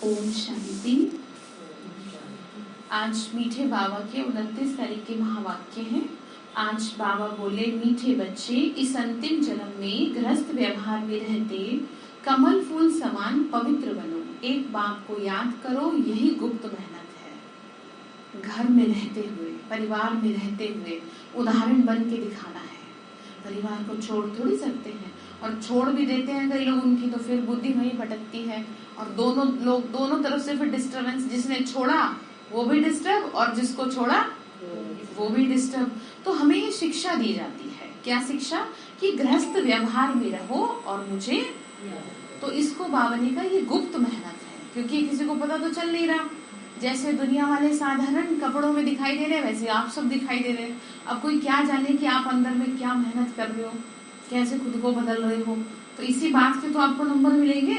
ओम शांति। आज मीठे बाबा के 29 तारीख के महावाक्य हैं। आज बाबा बोले, मीठे बच्चे, इस अंतिम जन्म में गृहस्थ व्यवहार में रहते कमल फूल समान पवित्र बनो। एक बाप को याद करो, यही गुप्त मेहनत है। घर में रहते हुए, परिवार में रहते हुए उदाहरण बन के दिखाना है। परिवार को छोड़ थोड़ी सकते हैं, और छोड़ भी देते हैं कई लोग उनकी, तो फिर बुद्धि वहीं भटकती है और दोनों तरफ से फिर डिस्टर्बेंस। जिसने छोड़ा वो भी डिस्टर्ब और जिसको छोड़ा वो भी डिस्टर्ब। तो हमें ये शिक्षा दी जाती है। क्या शिक्षा? कि गृहस्थ व्यवहार में रहो और मुझे। तो इसको बाबा ने कहा ये गुप्त मेहनत है, क्योंकि किसी को पता तो चल नहीं रहा। जैसे दुनिया वाले साधारण कपड़ों में दिखाई दे रहे हैं, वैसे आप सब दिखाई दे रहे हैं। अब कोई क्या जाने कि आप अंदर में क्या मेहनत कर रहे हो, कैसे खुद को बदल रहे हो। तो इसी बात के तो आपको नंबर मिलेंगे,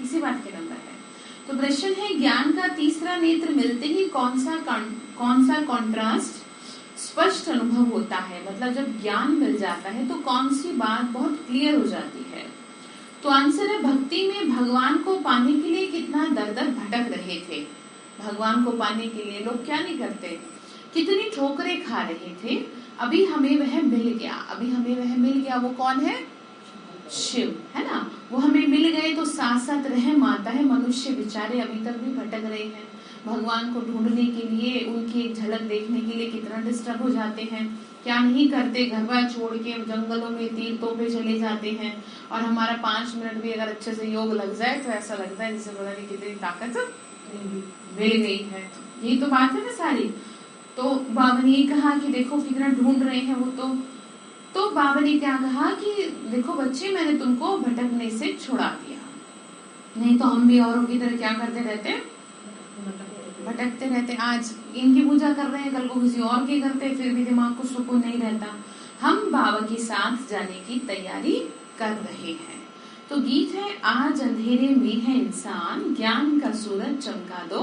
इसी बात के नंबर है। तो प्रश्न है, ज्ञान का तीसरा नेत्र मिलते ही कौन सा कॉन्ट्रास्ट स्पष्ट अनुभव होता है। मतलब जब ज्ञान मिल जाता है तो कौन सी बात बहुत क्लियर हो जाती है। तो आंसर है, भक्ति में भगवान को पाने के लिए कितना दर दर भटक रहे थे। भगवान को पाने के लिए लोग क्या नहीं करते, कितनी ठोकरें खा रहे थे। अभी हमें वह मिल गया। वो कौन है? शिव, है ना। वो हमें मिल गए तो साथ साथ रहम आता है। मनुष्य बेचारे अभी तक भी भटक रहे हैं। भगवान को ढूंढने के लिए, उनकी एक झलक देखने के लिए कितना डिस्टर्ब हो जाते हैं। क्या नहीं करते, घर बार छोड़ के जंगलों में तीर्थों पे चले जाते हैं। और हमारा 5 मिनट भी अगर अच्छे से योग लग जाए तो ऐसा लगता है जैसे पता नहीं कितनी ताकत मिल गई है। यही तो बात है ना सारी। तो बाबा ने कहा कि देखो कितना ढूंढ रहे हैं वो। तो बाबा ने क्या कहा कि देखो बच्चे, मैंने तुमको भटकने से छुड़ा दिया। नहीं तो हम भी औरों की तरह क्या करते रहते, भटकते रहते। आज इनकी पूजा कर रहे हैं, कल को किसी और की करते, फिर भी दिमाग को सुकून नहीं रहता। हम बाबा के साथ जाने की तैयारी कर रहे हैं। तो गीत है, आज अंधेरे में है इंसान, ज्ञान का सूरज चमका दो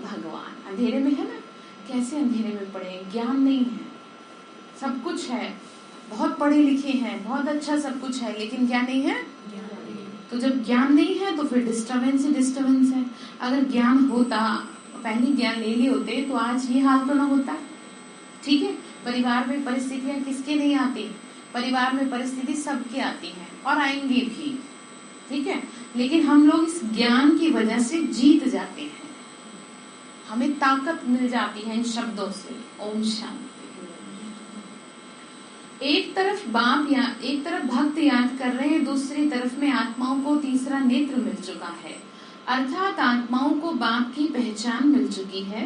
भगवान। अंधेरे में है ना, कैसे अंधेरे में पड़े, ज्ञान नहीं है। सब कुछ है, बहुत पढ़े लिखे हैं, बहुत अच्छा सब कुछ है, लेकिन क्या नहीं है? तो जब ज्ञान नहीं है तो फिर डिस्टर्बेंस ही डिस्टर्बेंस है। अगर ज्ञान होता, पहले ज्ञान ले लिए होते तो आज ये हाल तो ना होता। ठीक है, परिवार में परिस्थितियां किसके नहीं आती? परिवार में परिस्थिति सबके आती है और आएंगी भी। ठीक है, लेकिन हम लोग इस ज्ञान की वजह से जीत जाते हैं। हमें ताकत मिल जाती है इन शब्दों से। ओम शांति। एक तरफ भक्त याद कर रहे हैं, दूसरी तरफ में आत्माओं को तीसरा नेत्र मिल चुका है। अर्थात आत्माओं को बाप की पहचान मिल चुकी है।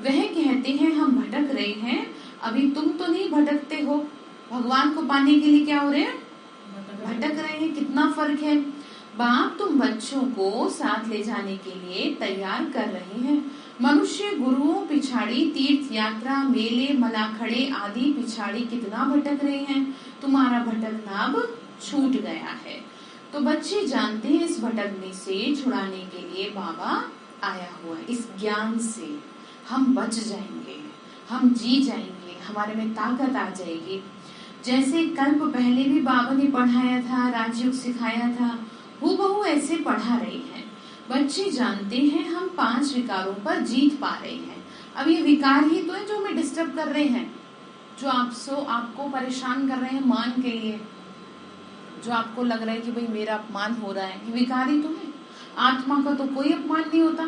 वह कहते हैं, हम भटक रहे हैं, अभी तुम तो नहीं भटकते हो। भगवान को पाने के लिए क्या हो रहे हैं? भटक रहे हैं। कितना फर्क है। बाप तुम बच्चों को साथ ले जाने के लिए तैयार कर रहे हैं। मनुष्य गुरुओं पिछाड़ी, तीर्थ यात्रा, मेले, मलाखड़े आदि पिछाड़ी कितना भटक रहे हैं। तुम्हारा भटकना अब छूट गया है। तो बच्चे जानते हैं, इस भटकने से छुड़ाने के लिए बाबा आया हुआ है। इस ज्ञान से हम बच जाएंगे, हम जी जाएंगे, हमारे में ताकत आ जाएगी। जैसे कल्प पहले भी बाबा ने पढ़ाया था, राजयोग सिखाया था, हूबहू ऐसे पढ़ा रहे हैं। बच्चे जानते हैं, हम 5 विकारों पर जीत पा रहे हैं। अब ये विकार ही तो है जो हमें डिस्टर्ब कर रहे हैं, जो आपको परेशान कर रहे हैं मान के लिए, जो आपको लग रहा है कि भाई मेरा अपमान हो रहा है, ये विकार ही तो है। आत्मा का तो कोई अपमान नहीं होता,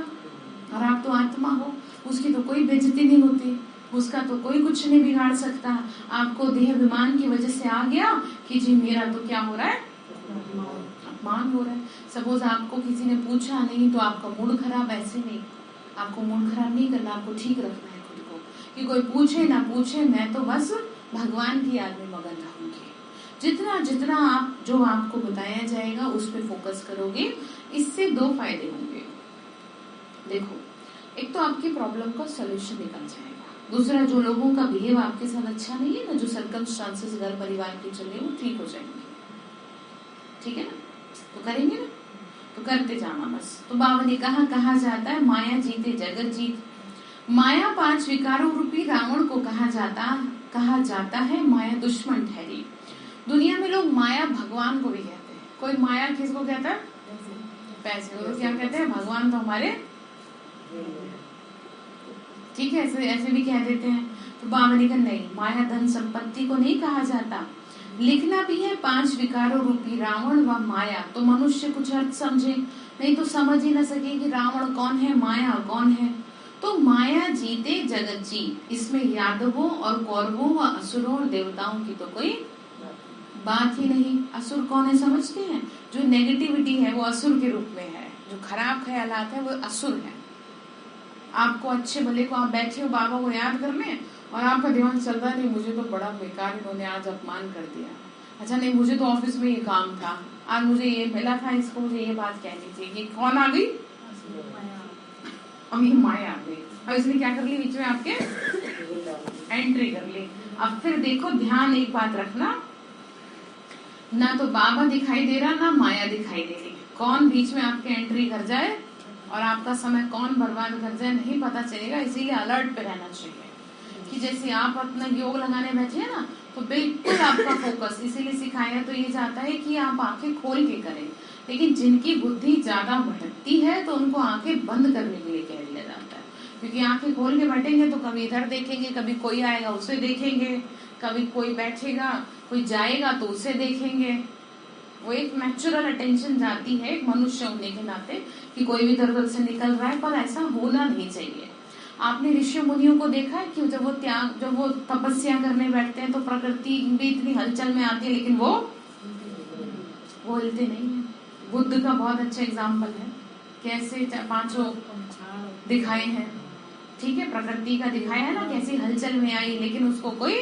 और आप तो आत्मा हो, उसकी तो कोई बेइज्जती नहीं होती, उसका तो कोई कुछ नहीं बिगाड़ सकता। आपको देह अभिमान की वजह से आ गया कि जी मेरा तो क्या हो रहा है, अपमान हो रहा है। सपोज आपको किसी ने पूछा नहीं तो आपका मूड खराब, ऐसे नहीं, आपको मूड खराब नहीं करना, आपको ठीक रखना है खुद को, कि कोई पूछे ना पूछे, मैं तो बस भगवान की याद में मगन रहूंगी। जितना आप जो आपको बताया जाएगा उस पे फोकस करोगे, इससे 2 फायदे होंगे। देखो, एक तो आपकी प्रॉब्लम का सोल्यूशन निकल जाएगा। दूसरा, जो लोगों का बिहेव आपके साथ अच्छा नहीं है ना, जो सर्कमस्टांसेस घर परिवार के चले, वो ठीक हो जाएंगे। ठीक है ना, तो करेंगे ना, तो करते जाना बस। तो बाबा ने कहा जाता है, माया जीते जगत जीत। माया 5 विकारों रूपी रावण को कहा जाता है, माया दुश्मन ठहरी। दुनिया में लोग माया भगवान को भी कहते हैं। कोई माया किसको कहता है? पैसे को तो क्या कहते हैं, भगवान तो हमारे, ठीक है, ऐसे ऐसे भी कह देते हैं। तो बाबा ने कहा नहीं, माया धन संपत्ति को नहीं कहा जाता। लिखना भी है 5 विकारों रूपी रावण व माया, तो मनुष्य कुछ अर्थ समझे, नहीं तो समझ ही न सके कि रावण कौन है, माया कौन है। तो माया जीते जगत जी, इसमें यादवों और कौरवों व असुरों और देवताओं की तो कोई बात ही नहीं। असुर कौन है समझते हैं? जो नेगेटिविटी है वो असुर के रूप में है, जो खराब ख्यालात है वो असुर है। आपको अच्छे भले को, आप बैठे हो बाबा को याद करने और आपका दिमाग चल रहा है, नहीं मुझे तो बड़ा बेकार इन्होंने आज अपमान कर दिया, अच्छा नहीं मुझे तो ऑफिस में ये काम था, आज मुझे ये मिला था, इसको मुझे ये बात कहनी थी, ये कौन आ गई? अब ये माया आ गई। अब इसने क्या कर ली, बीच में आपके एंट्री कर ली। अब फिर देखो ध्यान, एक बात रखना, ना तो बाबा दिखाई दे रहा ना माया दिखाई दे रही, कौन बीच में आपके एंट्री कर जाए और आपका समय कौन बर्बाद कर जाए नहीं पता चलेगा। इसीलिए अलर्ट पे रहना चाहिए कि जैसे आप अपना योग लगाने बैठे हैं ना, तो बिल्कुल आपका फोकस, इसीलिए सिखाया तो ये जाता है कि आप आंखें खोल के करें। लेकिन जिनकी बुद्धि ज्यादा भटकती है तो उनको आंखें बंद करने के लिए कह दिया जाता है, क्योंकि आंखें खोल के बैठेंगे तो कभी इधर देखेंगे, कभी कोई आएगा उसे देखेंगे, कभी कोई बैठेगा कोई जाएगा तो उसे देखेंगे। वो एक नेचुरल अटेंशन जाती है एक मनुष्य होने के नाते कि कोई भी इधर उधर से निकल रहा है, पर ऐसा होना नहीं चाहिए। आपने ऋषि मुनियों को देखा है कि जब वो तपस्या करने बैठते हैं तो प्रकृति भी इतनी हलचल में आती है, लेकिन वो हिलते नहीं है। बुद्ध का बहुत अच्छा एग्जाम्पल है, कैसे 5 दिखाए हैं, ठीक है, प्रकृति का दिखाया है ना, कैसी हलचल में आई लेकिन उसको कोई।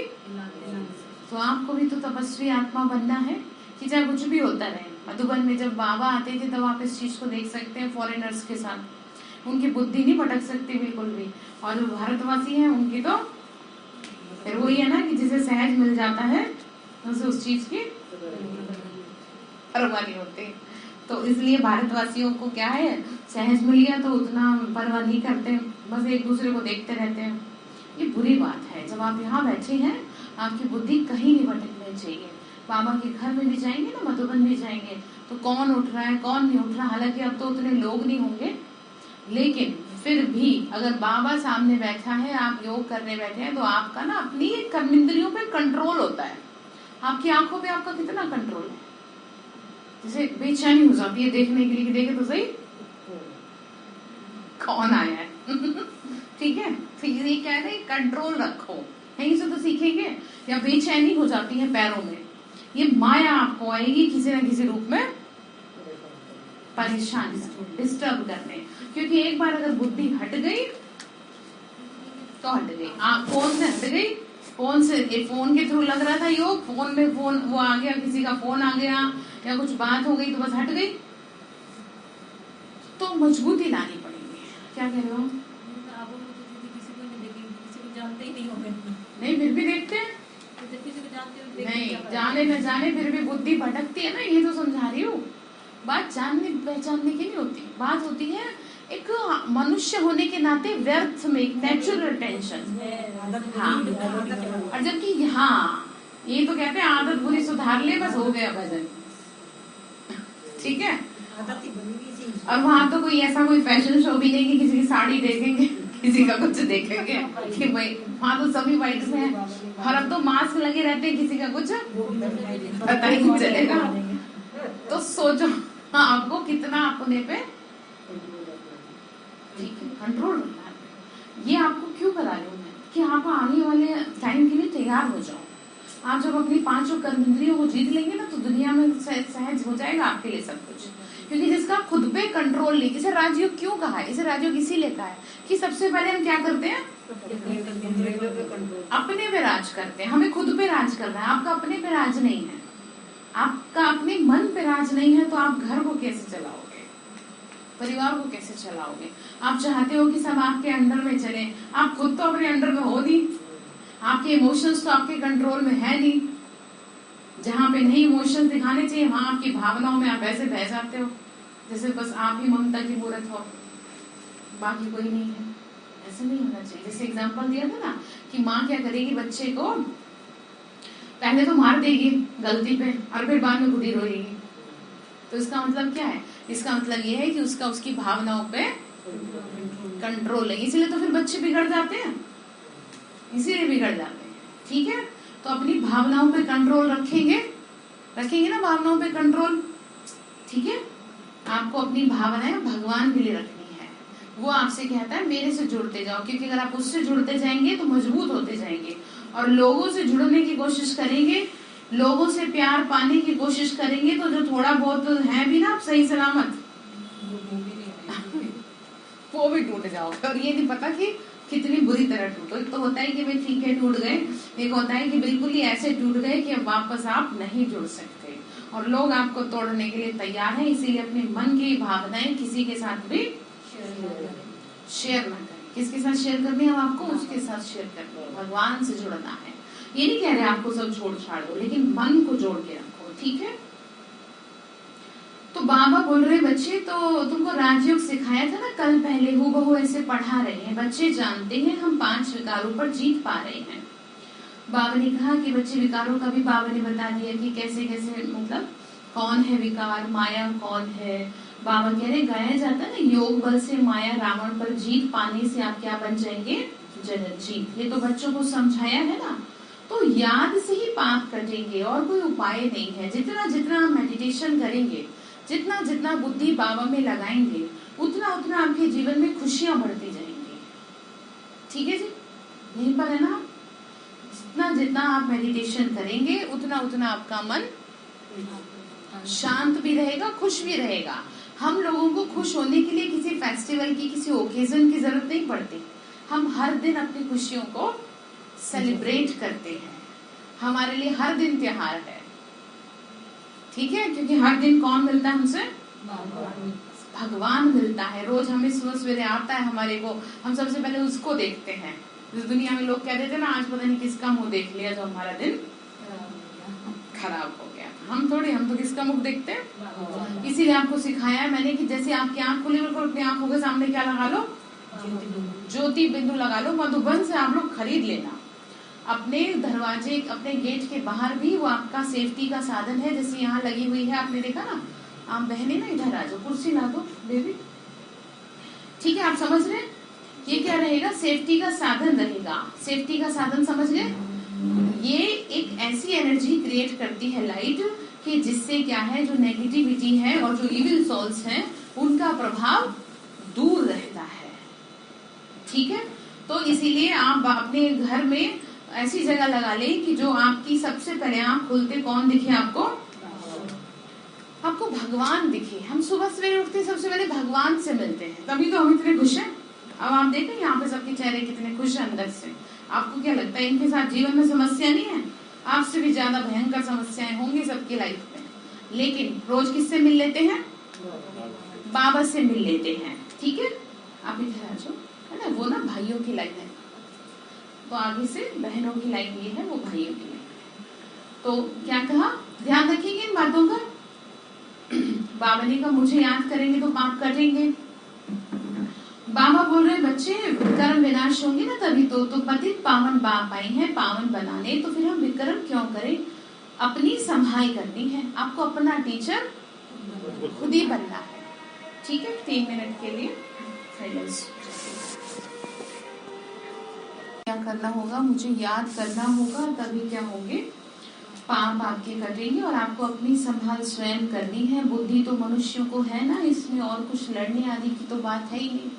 तो आपको भी तो तपस्वी आत्मा बनना है कि चाहे कुछ भी होता रहे। मधुबन में जब बाबा आते थे तब आप इस चीज को देख सकते हैं, फॉरेनर्स के साथ उनकी बुद्धि नहीं भटक सकती बिल्कुल भी, और जो भारतवासी हैं उनकी तो फिर वही है ना कि जिसे सहज मिल जाता है उसे उस चीज की परवाह नहीं होती। तो इसलिए भारतवासियों को क्या है, सहज मिल गया तो उतना परवाह नहीं करते, बस एक दूसरे को देखते रहते हैं। ये बुरी बात है। जब आप यहाँ बैठे हैं आपकी बुद्धि कहीं नहीं भटकनी चाहिए। बाबा के घर में भी जाएंगे ना, मधुबन भी जाएंगे तो कौन उठ रहा है कौन नहीं उठ रहा, हालांकि अब तो उतने लोग नहीं होंगे, लेकिन फिर भी अगर बाबा सामने बैठा है, आप योग करने बैठे हैं, तो आपका ना अपनी कर्मेंद्रियों पे कंट्रोल होता है। आपकी आंखों पे आपका कितना कंट्रोल है, जैसे बेचैनी हो जाती है देखने के लिए, देखे तो सही कौन आया है ठीक है, फिर ये क्या है, कंट्रोल रखो, यहीं से तो सीखेंगे। या बेचैनी हो जाती है पैरों में, ये माया आपको आएगी किसी न किसी रूप में परेशान डिस्टर्ब करने, क्योंकि एक बार अगर बुद्धि हट गई तो हट गई। फोन से हट गई, फोन से, ये फोन के थ्रू लग रहा था योग, फोन में फोन वो आ गया, किसी का फोन आ गया या कुछ बात हो गई तो बस हट गई। तो मजबूती लानी पड़ेगी। क्या कह रहे हो? नहीं फिर भी देखते हैं, नहीं जाने न जाने फिर भी बुद्धि भटकती है ना, ये तो समझा रही हूँ। बात जानने पहचानने की नहीं होती, बात होती है एक मनुष्य होने के नाते व्यर्थ में एक नेचुरल टेंशन। हाँ, और जबकि हाँ ये तो कहते हैं आदत बुरी सुधार ले, बस हो गया भजन, ठीक है। और वहाँ तो कोई ऐसा कोई फैशन शो भी नहीं कि किसी की साड़ी देखेंगे किसी का कुछ देखेंगे कि भाई वहाँ तो सभी वाइट में है, और अब तो मास्क लगे रहते हैं, किसी का कुछ पता ही नहीं चलेगा। तो सोचो आपको कितना अपने पे कंट्रोल रखना है। ये आपको क्यों करा रही हूँ कि आप आने वाले टाइम के लिए तैयार हो जाओ। आप जब अपनी 5 कर्मेंद्रियों को जीत लेंगे ना तो दुनिया में सहज हो जाएगा आपके लिए सब कुछ, क्योंकि जिसका खुद पे कंट्रोल नहीं। इसे राजयोग क्यों कहा है? इसे राजयोग इसीलिए कहा है कि सबसे पहले हम क्या करते हैं, अपने पे राज करते हैं, हमें खुद पे राज करना है। आपका अपने पे राज नहीं है, आपका अपने मन पे राज नहीं है, तो आप घर को कैसे चलाओगे, परिवार को कैसे चलाओगे? आप चाहते हो कि सब आपके अंडर में चले, आप खुद तो अपने अंडर में हो नहीं, आपके इमोशंस तो आपके कंट्रोल में है नहीं। जहाँ पे नहीं इमोशंस दिखाने चाहिए वहां आपकी भावनाओं में आप ऐसे बह जाते हो जैसे बस आप ही ममता की मूर्त हो, बाकी कोई नहीं है। ऐसे नहीं होना चाहिए। जैसे एग्जांपल दिया था ना कि माँ क्या करेगी, बच्चे को पहले तो मार देगी गलती पे और फिर बाद में खुद ही रोएगी। तो इसका मतलब क्या है इसका मतलब ये है कि उसका उसकी भावनाओं पे कंट्रोल है। इसलिए तो फिर बच्चे बिगड़ जाते हैं, इसीलिए बिगड़ जाते हैं। ठीक है, तो अपनी भावनाओं पे कंट्रोल रखेंगे ना, भावनाओं पे कंट्रोल। ठीक है, आपको अपनी भावनाएं भगवान के लिए रखनी है। वो आपसे कहता है मेरे से जुड़ते जाओ, क्योंकि अगर आप उससे जुड़ते जाएंगे तो मजबूत होते जाएंगे। और लोगों से जुड़ने की कोशिश करेंगे, लोगों से प्यार पाने की कोशिश करेंगे, तो जो थोड़ा बहुत है भी ना आप सही सलामत वो भी टूट जाओगे। और ये नहीं पता कि कितनी बुरी तरह टूटो। एक तो होता है कि भाई ठीक है टूट गए, एक होता है कि बिल्कुल ही ऐसे टूट गए कि अब वापस आप नहीं जुड़ सकते। और लोग आपको तोड़ने के लिए तैयार हैं, इसीलिए अपने मन की भावनाएं किसी के साथ भी शेयर ना करें। किसके साथ शेयर करनी है आपको? उसके साथ शेयर करनी है। भगवान से जुड़ना है। ये नहीं कह रहे आपको सब छोड़ छाड़ दो, लेकिन मन को जोड़ के रखो। ठीक है, तो बाबा बोल रहे बच्चे तो तुमको राजयोग सिखाया था ना कल पहले, हूबहू ऐसे पढ़ा रहे हैं। बच्चे जानते हैं हम 5 विकारों पर जीत पा रहे हैं। बाबा ने कहा कि बच्चे विकारों का भी बाबा ने बता दिया कि कैसे कैसे, मतलब कौन है विकार, माया कौन है। बाबा कह रहे गाया जाता है ना, योग बल से माया रावण पर जीत पाने से आप क्या बन जाएंगे? जगज्जीत। ये तो बच्चों को समझाया है ना। तो याद से ही पाप कटेंगे और कोई उपाय नहीं है। जितना जितना आप मेडिटेशन करेंगे, जितना जितना बुद्धि बाबा में लगाएंगे, उतना उतना आपके जीवन में खुशियां बढ़ती जाएंगी। ठीक है जी, यहीं पर है ना। जितना जितना आप मेडिटेशन करेंगे, उतना उतना आपका मन शांत भी रहेगा, खुश भी रहेगा। हम लोगों को खुश होने के लिए किसी फेस्टिवल की, किसी ओकेजन की जरूरत नहीं पड़ती। हम हर दिन अपनी खुशियों को सेलिब्रेट करते हैं। हमारे लिए हर दिन त्योहार है। ठीक है, क्योंकि हर दिन कौन मिलता है हमसे? भगवान मिलता है। रोज हमें सुबह सवेरे आता है हमारे को, हम सबसे पहले उसको देखते हैं। इस दुनिया में लोग कह देते ना आज पता नहीं किसका मुंह देख लिया जो हमारा दिन खराब हो गया। हम तो किसका मुख देखते हैं? इसीलिए आपको सिखाया है मैंने कि जैसे आपकी आंख खुली, बिल्कुल अपनी आंखों के सामने क्या लगा लो? ज्योति बिंदु लगा लो। मधुबन से आप लोग खरीद लेना। अपने दरवाजे, अपने गेट के बाहर भी वो आपका सेफ्टी का साधन है। जैसे यहाँ लगी हुई है, आपने देखा ना। आप बहने ना इधर आ जाओ, कुर्सी ला दो बेबी। ठीक है, आप समझ रहे? ये क्या रहेगा? सेफ्टी का साधन रहेगा। सेफ्टी का साधन समझ गए? ये एक ऐसी एनर्जी क्रिएट करती है लाइट कि जिससे क्या है, जो नेगेटिविटी है और जो इविल सोल्स हैं, उनका प्रभाव दूर रहता है। ठीक है, तो इसीलिए आप अपने घर में ऐसी जगह लगा ले कि जो आपकी सबसे पहले आंख खुलते कौन दिखे आपको? आपको भगवान दिखे। हम सुबह सवेरे उठते सबसे पहले भगवान से मिलते हैं, तभी तो हम इतने खुश हैं। अब आप देखें यहाँ पे सबके चेहरे कितने खुश हैं अंदर से। आपको क्या लगता है इनके साथ जीवन में समस्या नहीं है? आपसे भी ज्यादा भयंकर समस्याएं होंगी सबकी लाइफ में, लेकिन रोज किससे मिल लेते हैं? बाबा से मिल लेते हैं। ठीक है, आप इधर आ जाओ, है ना। वो ना भाइयों की लाइन है, तो आगे से बहनों की लाइन ये है, वो भाइयों की लाइन है। तो क्या कहा, ध्यान रखेंगे इन बातों का। बाबा ने कहा मुझे याद करेंगे तो पाप कटेंगे। बाबा बोल रहे बच्चे विक्रम विनाश होंगे ना तभी तो पतित पावन बाप आए हैं पावन बनाने, तो फिर हम विक्रम क्यों करें? अपनी संभाल करनी है। आपको अपना टीचर खुद ही बनना है। ठीक है, 3 मिनट के लिए साइलेंस। क्या करना होगा? मुझे याद करना होगा, तभी क्या होंगे? पाप आपके कटेंगे। और आपको अपनी संभाल स्वयं करनी है। बुद्धि तो मनुष्यों को है ना, इसमें और कुछ लड़ने आदि की तो बात है ही नहीं।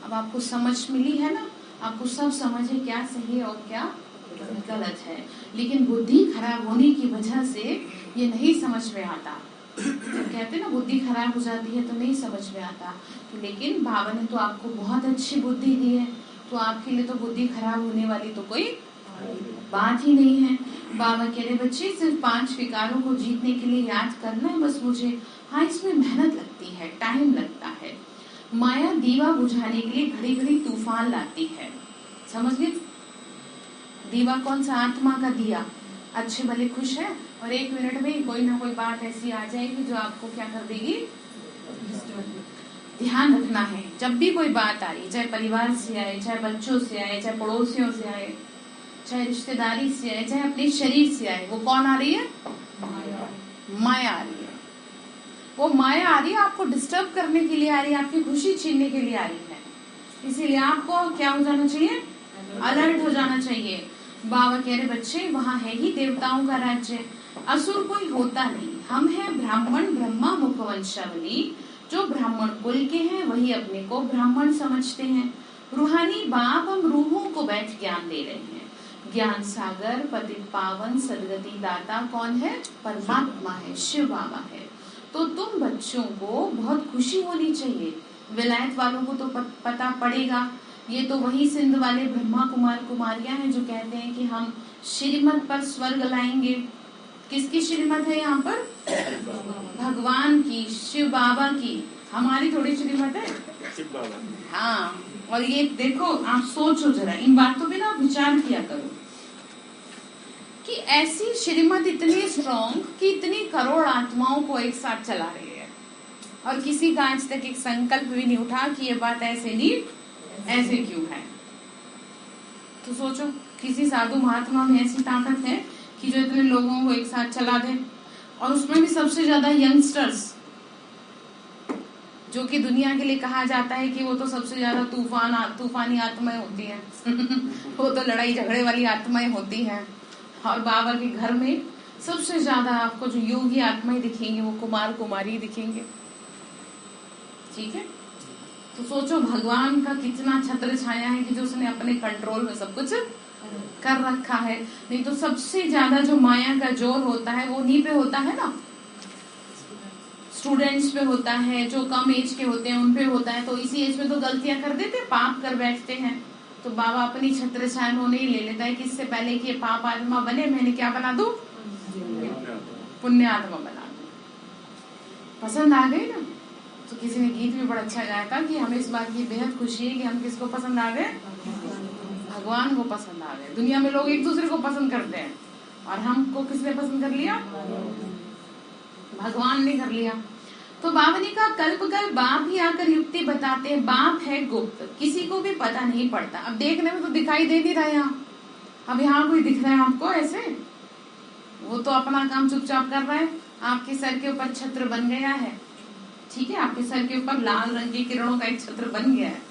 अब आपको समझ मिली है ना, आपको सब समझ है क्या सही और क्या गलत है। लेकिन बुद्धि खराब होने की वजह से ये नहीं समझ में आता। कहते ना बुद्धि खराब हो जाती है तो नहीं समझ में आता। तो लेकिन बाबा ने तो आपको बहुत अच्छी बुद्धि दी है, तो आपके लिए तो बुद्धि खराब होने वाली तो कोई बात ही नहीं है। बाबा कह रहे बच्चे सिर्फ 5 विकारों को जीतने के लिए याद करना है बस मुझे। हाँ, इसमें मेहनत लगती है, टाइम लगता है। माया दीवा बुझाने के लिए घड़ी घड़ी तूफान लाती है। समझ गए? दीवा कौन सा? आत्मा का दिया। अच्छे भले खुश है और 1 मिनट में कोई ना कोई बात ऐसी आ जाएगी जो आपको क्या कर देगी? ध्यान रखना है, जब भी कोई बात आ रही, चाहे परिवार से आए, चाहे बच्चों से आए, चाहे पड़ोसियों से आए, चाहे रिश्तेदारी से आए, चाहे अपने शरीर से आए, वो कौन आ रही है? माया आ रही है। वो माया आ रही है आपको डिस्टर्ब करने के लिए आ रही है, आपकी खुशी छीनने के लिए आ रही है। इसीलिए आपको क्या हो जाना चाहिए, अलर्ट हो जाना चाहिए। बाबा कह रहे बच्चे वहाँ है ही देवताओं का राज्य, असुर कोई होता नहीं। हम हैं ब्राह्मण ब्रह्मा मुखवंशावली, जो ब्राह्मण कुल के हैं वही अपने को ब्राह्मण समझते हैं। रूहानी बाप हम रूहों को बैठ ज्ञान दे रहे हैं। ज्ञान सागर पतित पावन सदगति दाता कौन है, परमात्मा है, शिव बाबा है। तो तुम बच्चों को बहुत खुशी होनी चाहिए। विलायत वालों को तो पता पड़ेगा, ये तो वही सिंध वाले ब्रह्मा कुमार कुमारियां हैं जो कहते हैं कि हम श्रीमत पर स्वर्ग लाएंगे। किसकी श्रीमत है यहाँ पर, भगवान की, शिव बाबा की, हमारी थोड़ी श्रीमत है, शिव बाबा। हाँ, और ये देखो आप सोचो जरा, इन बातों पे ना विचार किया करो कि ऐसी श्रीमत इतनी स्ट्रॉन्ग कि इतनी करोड़ आत्माओं को एक साथ चला रही है, और किसी का आज तक एक संकल्प भी नहीं उठा कि ये बात ऐसे नहीं ऐसे क्यों है। तो सोचो किसी साधु महात्मा में ऐसी ताकत है कि जो इतने लोगों को एक साथ चला दे, और उसमें भी सबसे ज्यादा यंगस्टर्स, जो कि दुनिया के लिए कहा जाता है कि वो तो सबसे ज्यादा तूफानी आत्माएं होती हैं वो तो लड़ाई झगड़े वाली आत्माएं होती हैं। और बाबा के घर में सबसे ज्यादा आपको जो योगी आत्माएं दिखेंगे वो कुमार कुमारी दिखेंगे। ठीक है, तो सोचो भगवान का कितना छत्र छाया है कि जो उसने अपने कंट्रोल में सब कुछ कर रखा है। नहीं तो सबसे ज्यादा जो माया का जोर होता है वो उन्हीं पे होता है ना, स्टूडेंट्स पे होता है, जो कम एज के होते हैं उन पे होता है। तो इसी एज में तो गलतियां कर देते, पाप कर बैठते हैं। तो बाबा अपनी छत्र छाया में उन्हें ले लेता है कि इससे पहले कि ये पाप आत्मा बने, मैंने क्या बना दूं, पुण्य आत्मा बना दूं। पसंद आ गई ना। तो किसी ने गीत भी बड़ा अच्छा गाया था कि हमें इस बात की बेहद खुशी है कि हम किसको पसंद आ गए, भगवान को पसंद आ गए। दुनिया में लोग एक दूसरे को पसंद करते हैं, और हमको किसने पसंद कर लिया, भगवान ने कर लिया। तो बाबा ने कहा कल्प कल्प बाप ही आकर युक्ति बताते हैं। बाप है गुप्त, किसी को भी पता नहीं पड़ता। अब देखने में तो दिखाई दे नहीं रहा यहाँ, अब यहाँ कोई दिख रहा है आपको ऐसे, वो तो अपना काम चुपचाप कर रहा है। आपके सर के ऊपर छत्र बन गया है, ठीक है, आपके सर के ऊपर लाल रंग की किरणों का एक छत्र बन गया है,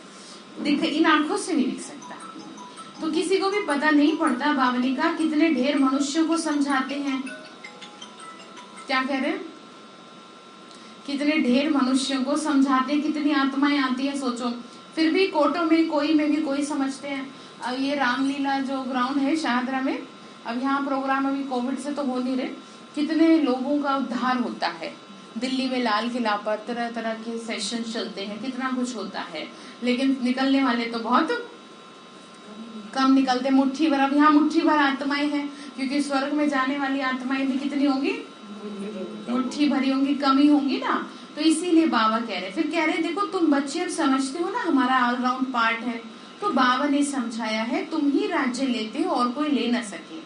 दिख इन आंखों से नहीं दिख सकता, तो किसी को भी पता नहीं पड़ता। बाबा ने कहा कितने ढेर मनुष्यों को समझाते हैं, क्या कह रहे हैं, कितने ढेर मनुष्यों को समझाते, कितनी आत्माएं आती है सोचो। फिर भी कोटों में भी कोई समझते हैं। अब ये रामलीला जो ग्राउंड है शाहदरा में, अब यहाँ प्रोग्राम अभी कोविड से तो हो नहीं रहे, कितने लोगों का उद्धार होता है। दिल्ली में लाल किला पर तरह तरह के सेशन चलते हैं, कितना कुछ होता है, लेकिन निकलने वाले तो बहुत कम निकलते, मुट्ठी भर। अब यहाँ मुट्ठी भर आत्माएं हैं, क्योंकि स्वर्ग में जाने वाली आत्माएं भी कितनी होंगी, मुट्ठी भरी होंगी, कमी होंगी ना। तो इसीलिए बाबा कह रहे, फिर कह रहे देखो तुम बच्चे अब समझते हो ना हमारा ऑलराउंड पार्ट है। तो बाबा ने समझाया है तुम ही राज्य लेते हो और कोई ले न सके,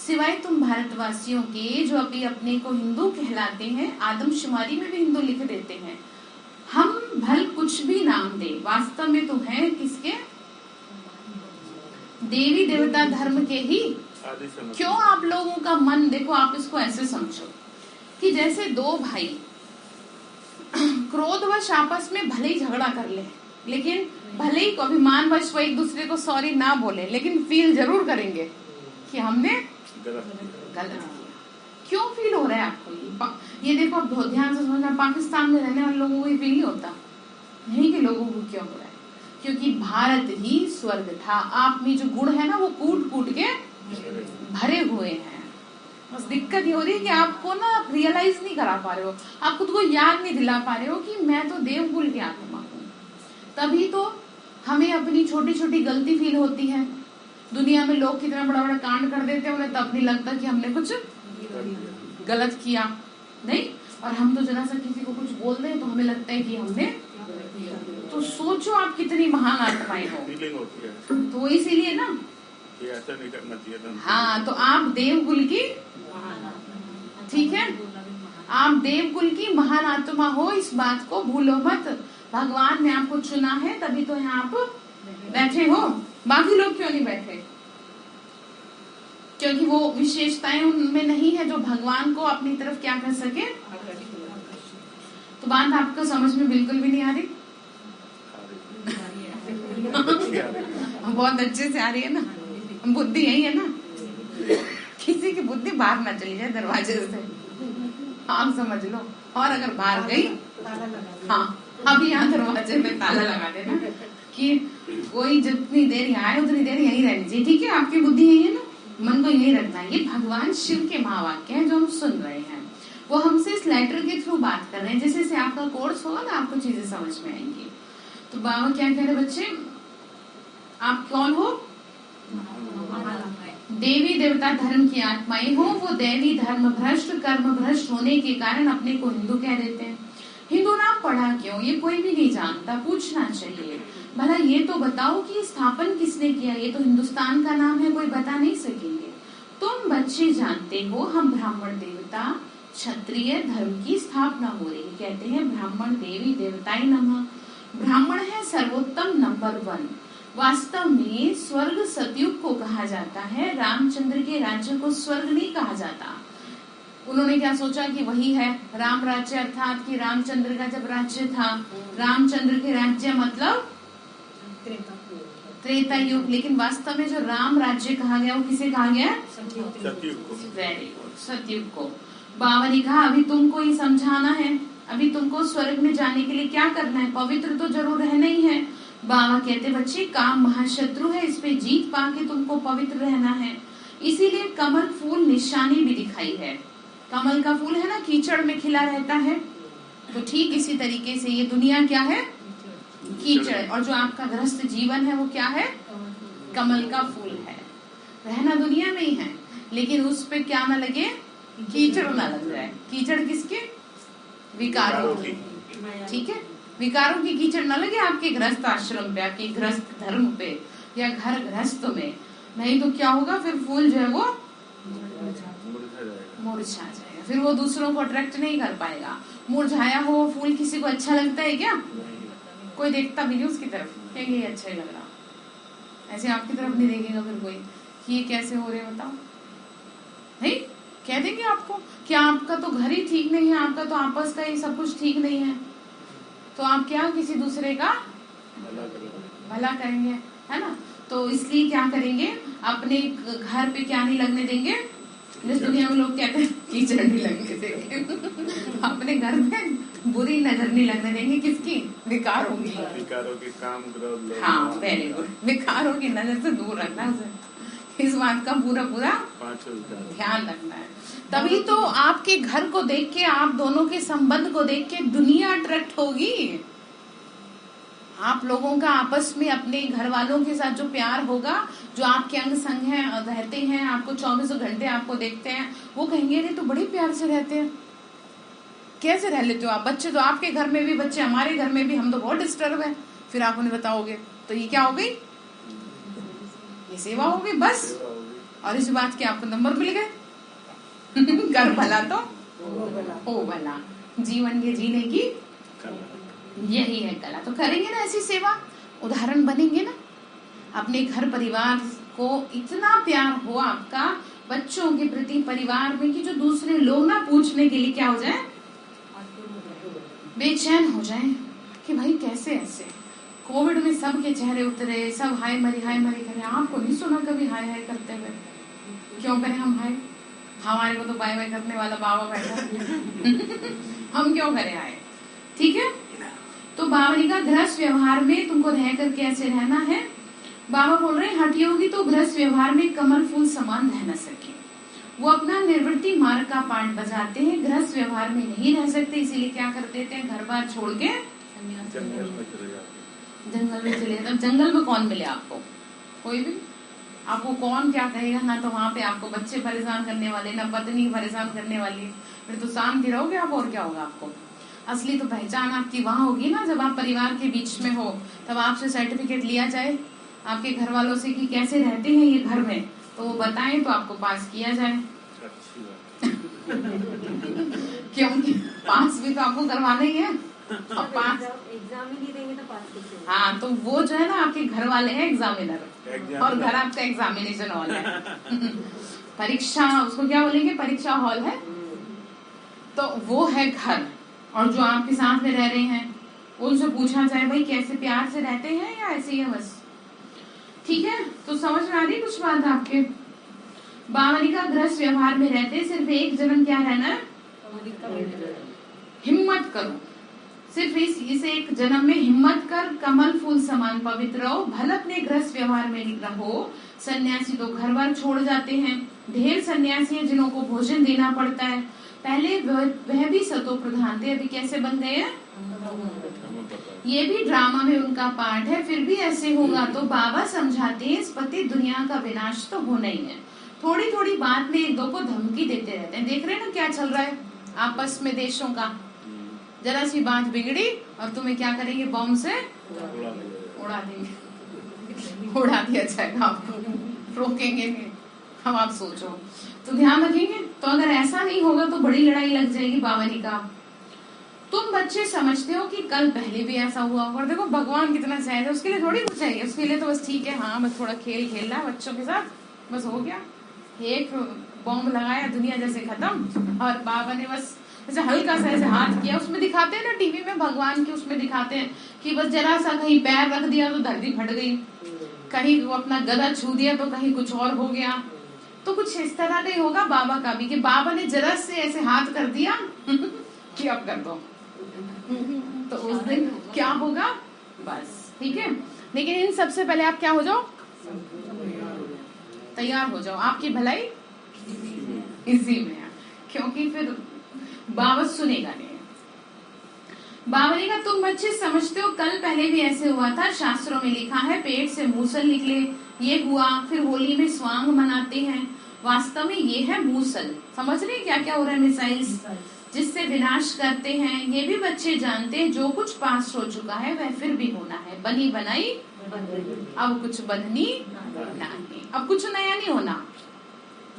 सिवाय तुम भारतवासियों के जो अभी अपने को हिंदू कहलाते हैं, आदमशुमारी में भी हिंदू लिख देते हैं। हम भल कुछ भी नाम दे, वास्तव में तो है किसके, देवी देवता धर्म के ही। क्यों आप लोगों का मन, देखो आप इसको ऐसे समझो कि जैसे दो भाई क्रोधवश आपस में भले ही झगड़ा कर ले, लेकिन भले ही अभिमानवश वो एक दूसरे को सॉरी ना बोले, लेकिन फील जरूर करेंगे कि हमने गलत किया। क्यों फील हो रहा है आपको ये देखो, आप ध्यान से समझना, पाकिस्तान में रहने वाले लोगों को ये फील नहीं होता, यहीं के लोगों को क्यों हो रहा है, क्योंकि भारत ही स्वर्ग था। आप में जो गुण है ना वो कूट कूट के भरे हुए हैं। बस दिक्कत ये हो रही है कि आपको ना रियलाइज नहीं करा पा रहे हो, आप खुद को याद नहीं दिला पा रहे हो कि मैं तो देवकुल की आत्मा हूँ। तभी तो हमें अपनी छोटी छोटी गलती फील होती है। दुनिया में लोग कितना बड़ा बड़ा कांड कर देते हैं, उन्हें तब नहीं लगता कि हमने कुछ गलत किया, नहीं। और हम तो जरा सा किसी को कुछ बोल दें तो हमें लगता है कि हमने, तो सोचो आप कितनी महान आत्माएं हो। तो इसीलिए ना ये ऐसा नहीं करना चाहिए। हाँ, तो आप देवकुल की, ठीक है, आप देवकुल की महान आत्मा हो, इस बात को भूलो मत। भगवान ने आपको चुना है, तभी तो यहाँ आप बैठे हो। बाकी लोग क्यों नहीं बैठे, क्योंकि वो विशेषताएं उनमें नहीं है जो भगवान को अपनी तरफ क्या कर सके। तो बात आपको समझ में बिल्कुल भी नहीं आ रही? बहुत अच्छे से आ रही है ना? बुद्धि यही है ना, किसी की बुद्धि बाहर ना चली जाए दरवाजे से, आप समझ लो। और अगर बाहर गई, हाँ अभी यहाँ दरवाजे में ताला लगा देना कि कोई जितनी देर यहाँ आए उतनी देर यहीं रहनी चाहिए, ठीक है? आपकी बुद्धि यही है ना, मन को यही रखना है। ये भगवान शिव के महावाक्य हैं जो हम सुन रहे हैं, वो हमसे इस लेटर के थ्रू बात कर रहे हैं। जैसे जैसे आपका कोर्स होगा ना, आपको चीजें समझ में आएंगी। तो बाबा क्या कह रहे बच्चे, आप कौन हो? देवी देवता धर्म की आत्माएं हो। वो देवी धर्म भ्रष्ट कर्म भ्रष्ट होने के कारण अपने को हिंदू कह देते हैं। हिंदू नाम पढ़ा क्यों, ये कोई भी नहीं जानता, पूछना चाहिए। भला ये तो बताओ कि स्थापन किसने किया? ये तो हिंदुस्तान का नाम है, कोई बता नहीं सकेंगे। तुम बच्चे जानते हो हम ब्राह्मण देवता क्षत्रिय धर्म की स्थापना हो रही, कहते हैं ब्राह्मण देवी देवताएं नमः। ब्राह्मण है सर्वोत्तम नंबर 1। वास्तव में स्वर्ग सतयुग को कहा जाता है, रामचंद्र के राज्य को स्वर्ग नहीं कहा जाता। उन्होंने क्या सोचा कि वही है राम राज्य, अर्थात कि रामचंद्र का जब राज्य था, रामचंद्र के राज्य मतलब त्रेता युग। लेकिन वास्तव में जो राम राज्य कहा गया वो किसे कहा गया? सतयुग को। वेरी गुड, सतयुग को। बाबा ने कहा अभी तुमको ही समझाना है, अभी तुमको स्वर्ग में जाने के लिए क्या करना है? पवित्र तो जरूर रहना ही है। बाबा कहते बच्चे काम महाशत्रु है, इस पे जीत पाके तुमको पवित्र रहना है। इसीलिए कमल फूल निशानी भी दिखाई है। कमल का फूल है ना, कीचड़ में खिला रहता है, तो ठीक इसी तरीके से ये दुनिया क्या है? कीचड़। और जो आपका गृहस्थ जीवन है वो क्या है? कमल का फूल है। रहना दुनिया में ही है, लेकिन उस पे क्या ना लगे? कीचड़ ना लग जाए। कीचड़ किसके? विकारों की, ठीक है? विकारों की कीचड़ न लगे आपके गृहस्थ आश्रम पे, आपके गृहस्थ धर्म पे या घर गृहस्थ में। नहीं तो क्या होगा फिर? फूल जो है वो मुरझा जाएगा, फिर वो दूसरों को अट्रैक्ट नहीं कर पाएगा। मुरझाया हो फूल किसी को अच्छा लगता है क्या? कोई देखता भी नहीं उसकी तरफ, कहेंगे ये अच्छा ही लग रहा। ऐसे आपकी तरफ नहीं देखेगा फिर कोई कि ये कैसे हो रहे बताओ, नहीं कह देंगे आपको कि आपका तो घर ही ठीक नहीं है, आपका तो आपस का ही सब कुछ ठीक नहीं है, तो आप क्या किसी दूसरे का भला करेंगे, है ना? तो इसलिए क्या करेंगे, अपने घर पे क्या नहीं लगने देंगे? जिस दुनिया में लोग कहते हैं कीचड़ नहीं लगने देंगे अपने घर में बुरी नजर नहीं लगने देंगे। किसकी? विकारों की, विकारों की, काम क्रोध। हाँ वेरी गुड, विकारों की नजर से दूर रखना उसे, इस बात का पूरा पूरा ध्यान रखना है। तभी तो आपके घर को देख के, आप दोनों के संबंध को देख के दुनिया अट्रैक्ट होगी। आप लोगों का आपस में अपने घर वालों के साथ जो प्यार होगा, जो आपके अंग संग हैं, रहते हैं, आपको 24 घंटे आपको देखते हैं, वो कहेंगे अरे तो बड़े प्यार से रहते हैं, कैसे रह लेते हो आप? बच्चे तो आपके घर में भी, बच्चे हमारे घर में भी, हम तो बहुत डिस्टर्ब है। फिर आप उन्हें बताओगे तो ये क्या हो गई? ये सेवा हो गई बस। और इस बात के आपको नंबर मिल गए कर भला तो ओ भला, जीवन के जीने की यही है कला। तो करेंगे ना ऐसी सेवा, उदाहरण बनेंगे ना। अपने घर परिवार को इतना प्यार हो आपका बच्चों के प्रति, परिवार में, कि जो दूसरे लोग ना पूछने के लिए क्या हो जाए? बेचैन हो जाए कि भाई कैसे ऐसे। कोविड में सबके चेहरे उतरे, सब हाय मरी करे, आपको नहीं सुना कभी हाय हाय करते हुए? क्यों करें हम हाय? हमारे को तो बाय बाय करने वाला बाबा बैठा हम क्यों करें हाय? ठीक है। तो बाबा ने कहा गृहस्थ व्यवहार में तुमको रह कर कैसे रहना है। बाबा बोल रहे हैं हठयोगी तो गृहस्थ व्यवहार में कमल फूल समान रह न सके, वो अपना निर्वृत्ति मार्ग का पाठ बजाते हैं, गृहस्थ व्यवहार में नहीं रह सकते, इसीलिए क्या कर देते हैं? घर बार छोड़ के जंगल में चले जाते। अब जंगल में कौन मिले आपको? कोई भी। आपको कौन क्या कहेगा? ना तो वहाँ पे आपको बच्चे परेशान करने वाले, ना पत्नी परेशान करने वाली, फिर तो शांति रहोगे आप। और क्या होगा आपको? असली तो पहचान आपकी वहाँ होगी ना, जब आप परिवार के बीच में हो, तब आपसे सर्टिफिकेट लिया जाए आपके घर वालों से कि कैसे रहते हैं ये घर में, तो वो बताएं तो आपको पास किया जाए क्योंकि पास भी तो आपको करवाना ही है। और पास एग्जाम ही नहीं देंगे तो पास कैसे? हाँ, तो वो जो है ना आपके घर वाले हैं एग्जामिनर, और घर आपका एग्जामिनेशन हॉल है परीक्षा, उसको क्या बोलेंगे? परीक्षा हॉल है। तो वो है घर, और जो आपके साथ में रह रहे हैं उनसे पूछा जाए भाई कैसे प्यार से रहते हैं या ऐसे ही है बस। ठीक है, तो समझ में आ रही कुछ बात आपके। बावली का गृहस्थ व्यवहार में रहते सिर्फ एक जन्म क्या रहना है, हिम्मत करो, सिर्फ इसे एक जन्म में हिम्मत कर कमल फूल समान पवित्र रहो, भले अपने गृहस्थ व्यवहार में रहो। सन्यासी तो घर बार छोड़ जाते हैं, ढेर सन्यासी हैं जिन्हों को भोजन देना पड़ता है। पहले वह भी सतो प्रधान थे, अभी कैसे बन गए हैं, ये भी ड्रामा में उनका पार्ट है। फिर भी ऐसे होगा तो बाबा समझाते हैं इस पति दुनिया का विनाश तो होना ही है। थोड़ी थोड़ी बात में एक दो को धमकी देते रहते हैं। देख रहे हैं ना क्या चल रहा है आपस में देशों का। जरा सी बात बिगड़ी और तुम्हें क्या करेंगे, बॉम्ब से उड़ा देंगे, उड़ा दिया जाएगा आपको, रोकेंगे नहीं। हम आप सोचो, तो ध्यान रखेंगे। तो अगर ऐसा नहीं होगा तो बड़ी लड़ाई लग जाएगी बावली का। तुम बच्चे समझते हो कि कल पहले भी ऐसा हुआ और देखो भगवान कितना सहज है, उसके लिए थोड़ी कुछ चाहिए, उसके लिए तो बस ठीक है, हाँ बस थोड़ा खेल खेलना है बच्चों के साथ, बस हो गया। एक बॉम्ब लगाया दुनिया जैसे खत्म, और बाबा ने बस ऐसे हल्का सा ऐसे हाथ किया। उसमें दिखाते हैं ना टीवी में भगवान की, उसमें दिखाते हैं कि बस जरा सा कहीं पैर रख दिया तो धरती फट गई, कहीं वो अपना गला छू दिया तो कहीं कुछ और हो गया। तो कुछ इस तरह नहीं होगा बाबा का भी, कि बाबा ने जरा से ऐसे हाथ कर दिया कि अब कर दो, तो उस दिन क्या होगा बस। ठीक है, लेकिन इन सबसे पहले आप क्या हो जाओ, तैयार हो जाओ, आपकी भलाई इसी में है, क्योंकि फिर बाबा सुनेगा नहीं। बावली का तुम बच्चे समझते हो कल पहले भी ऐसे हुआ था, शास्त्रों में लिखा है पेट से मूसल निकले, ये हुआ। फिर होली में स्वांग मनाते हैं, वास्तव में ये है मूसल। समझ रहे क्या क्या हो रहा है, मिसाइल्स जिससे विनाश करते हैं। ये भी बच्चे जानते हैं जो कुछ पास हो चुका है वह फिर भी होना है, बनी बनाई अब कुछ बदनी नहीं, अब कुछ नया नहीं होना,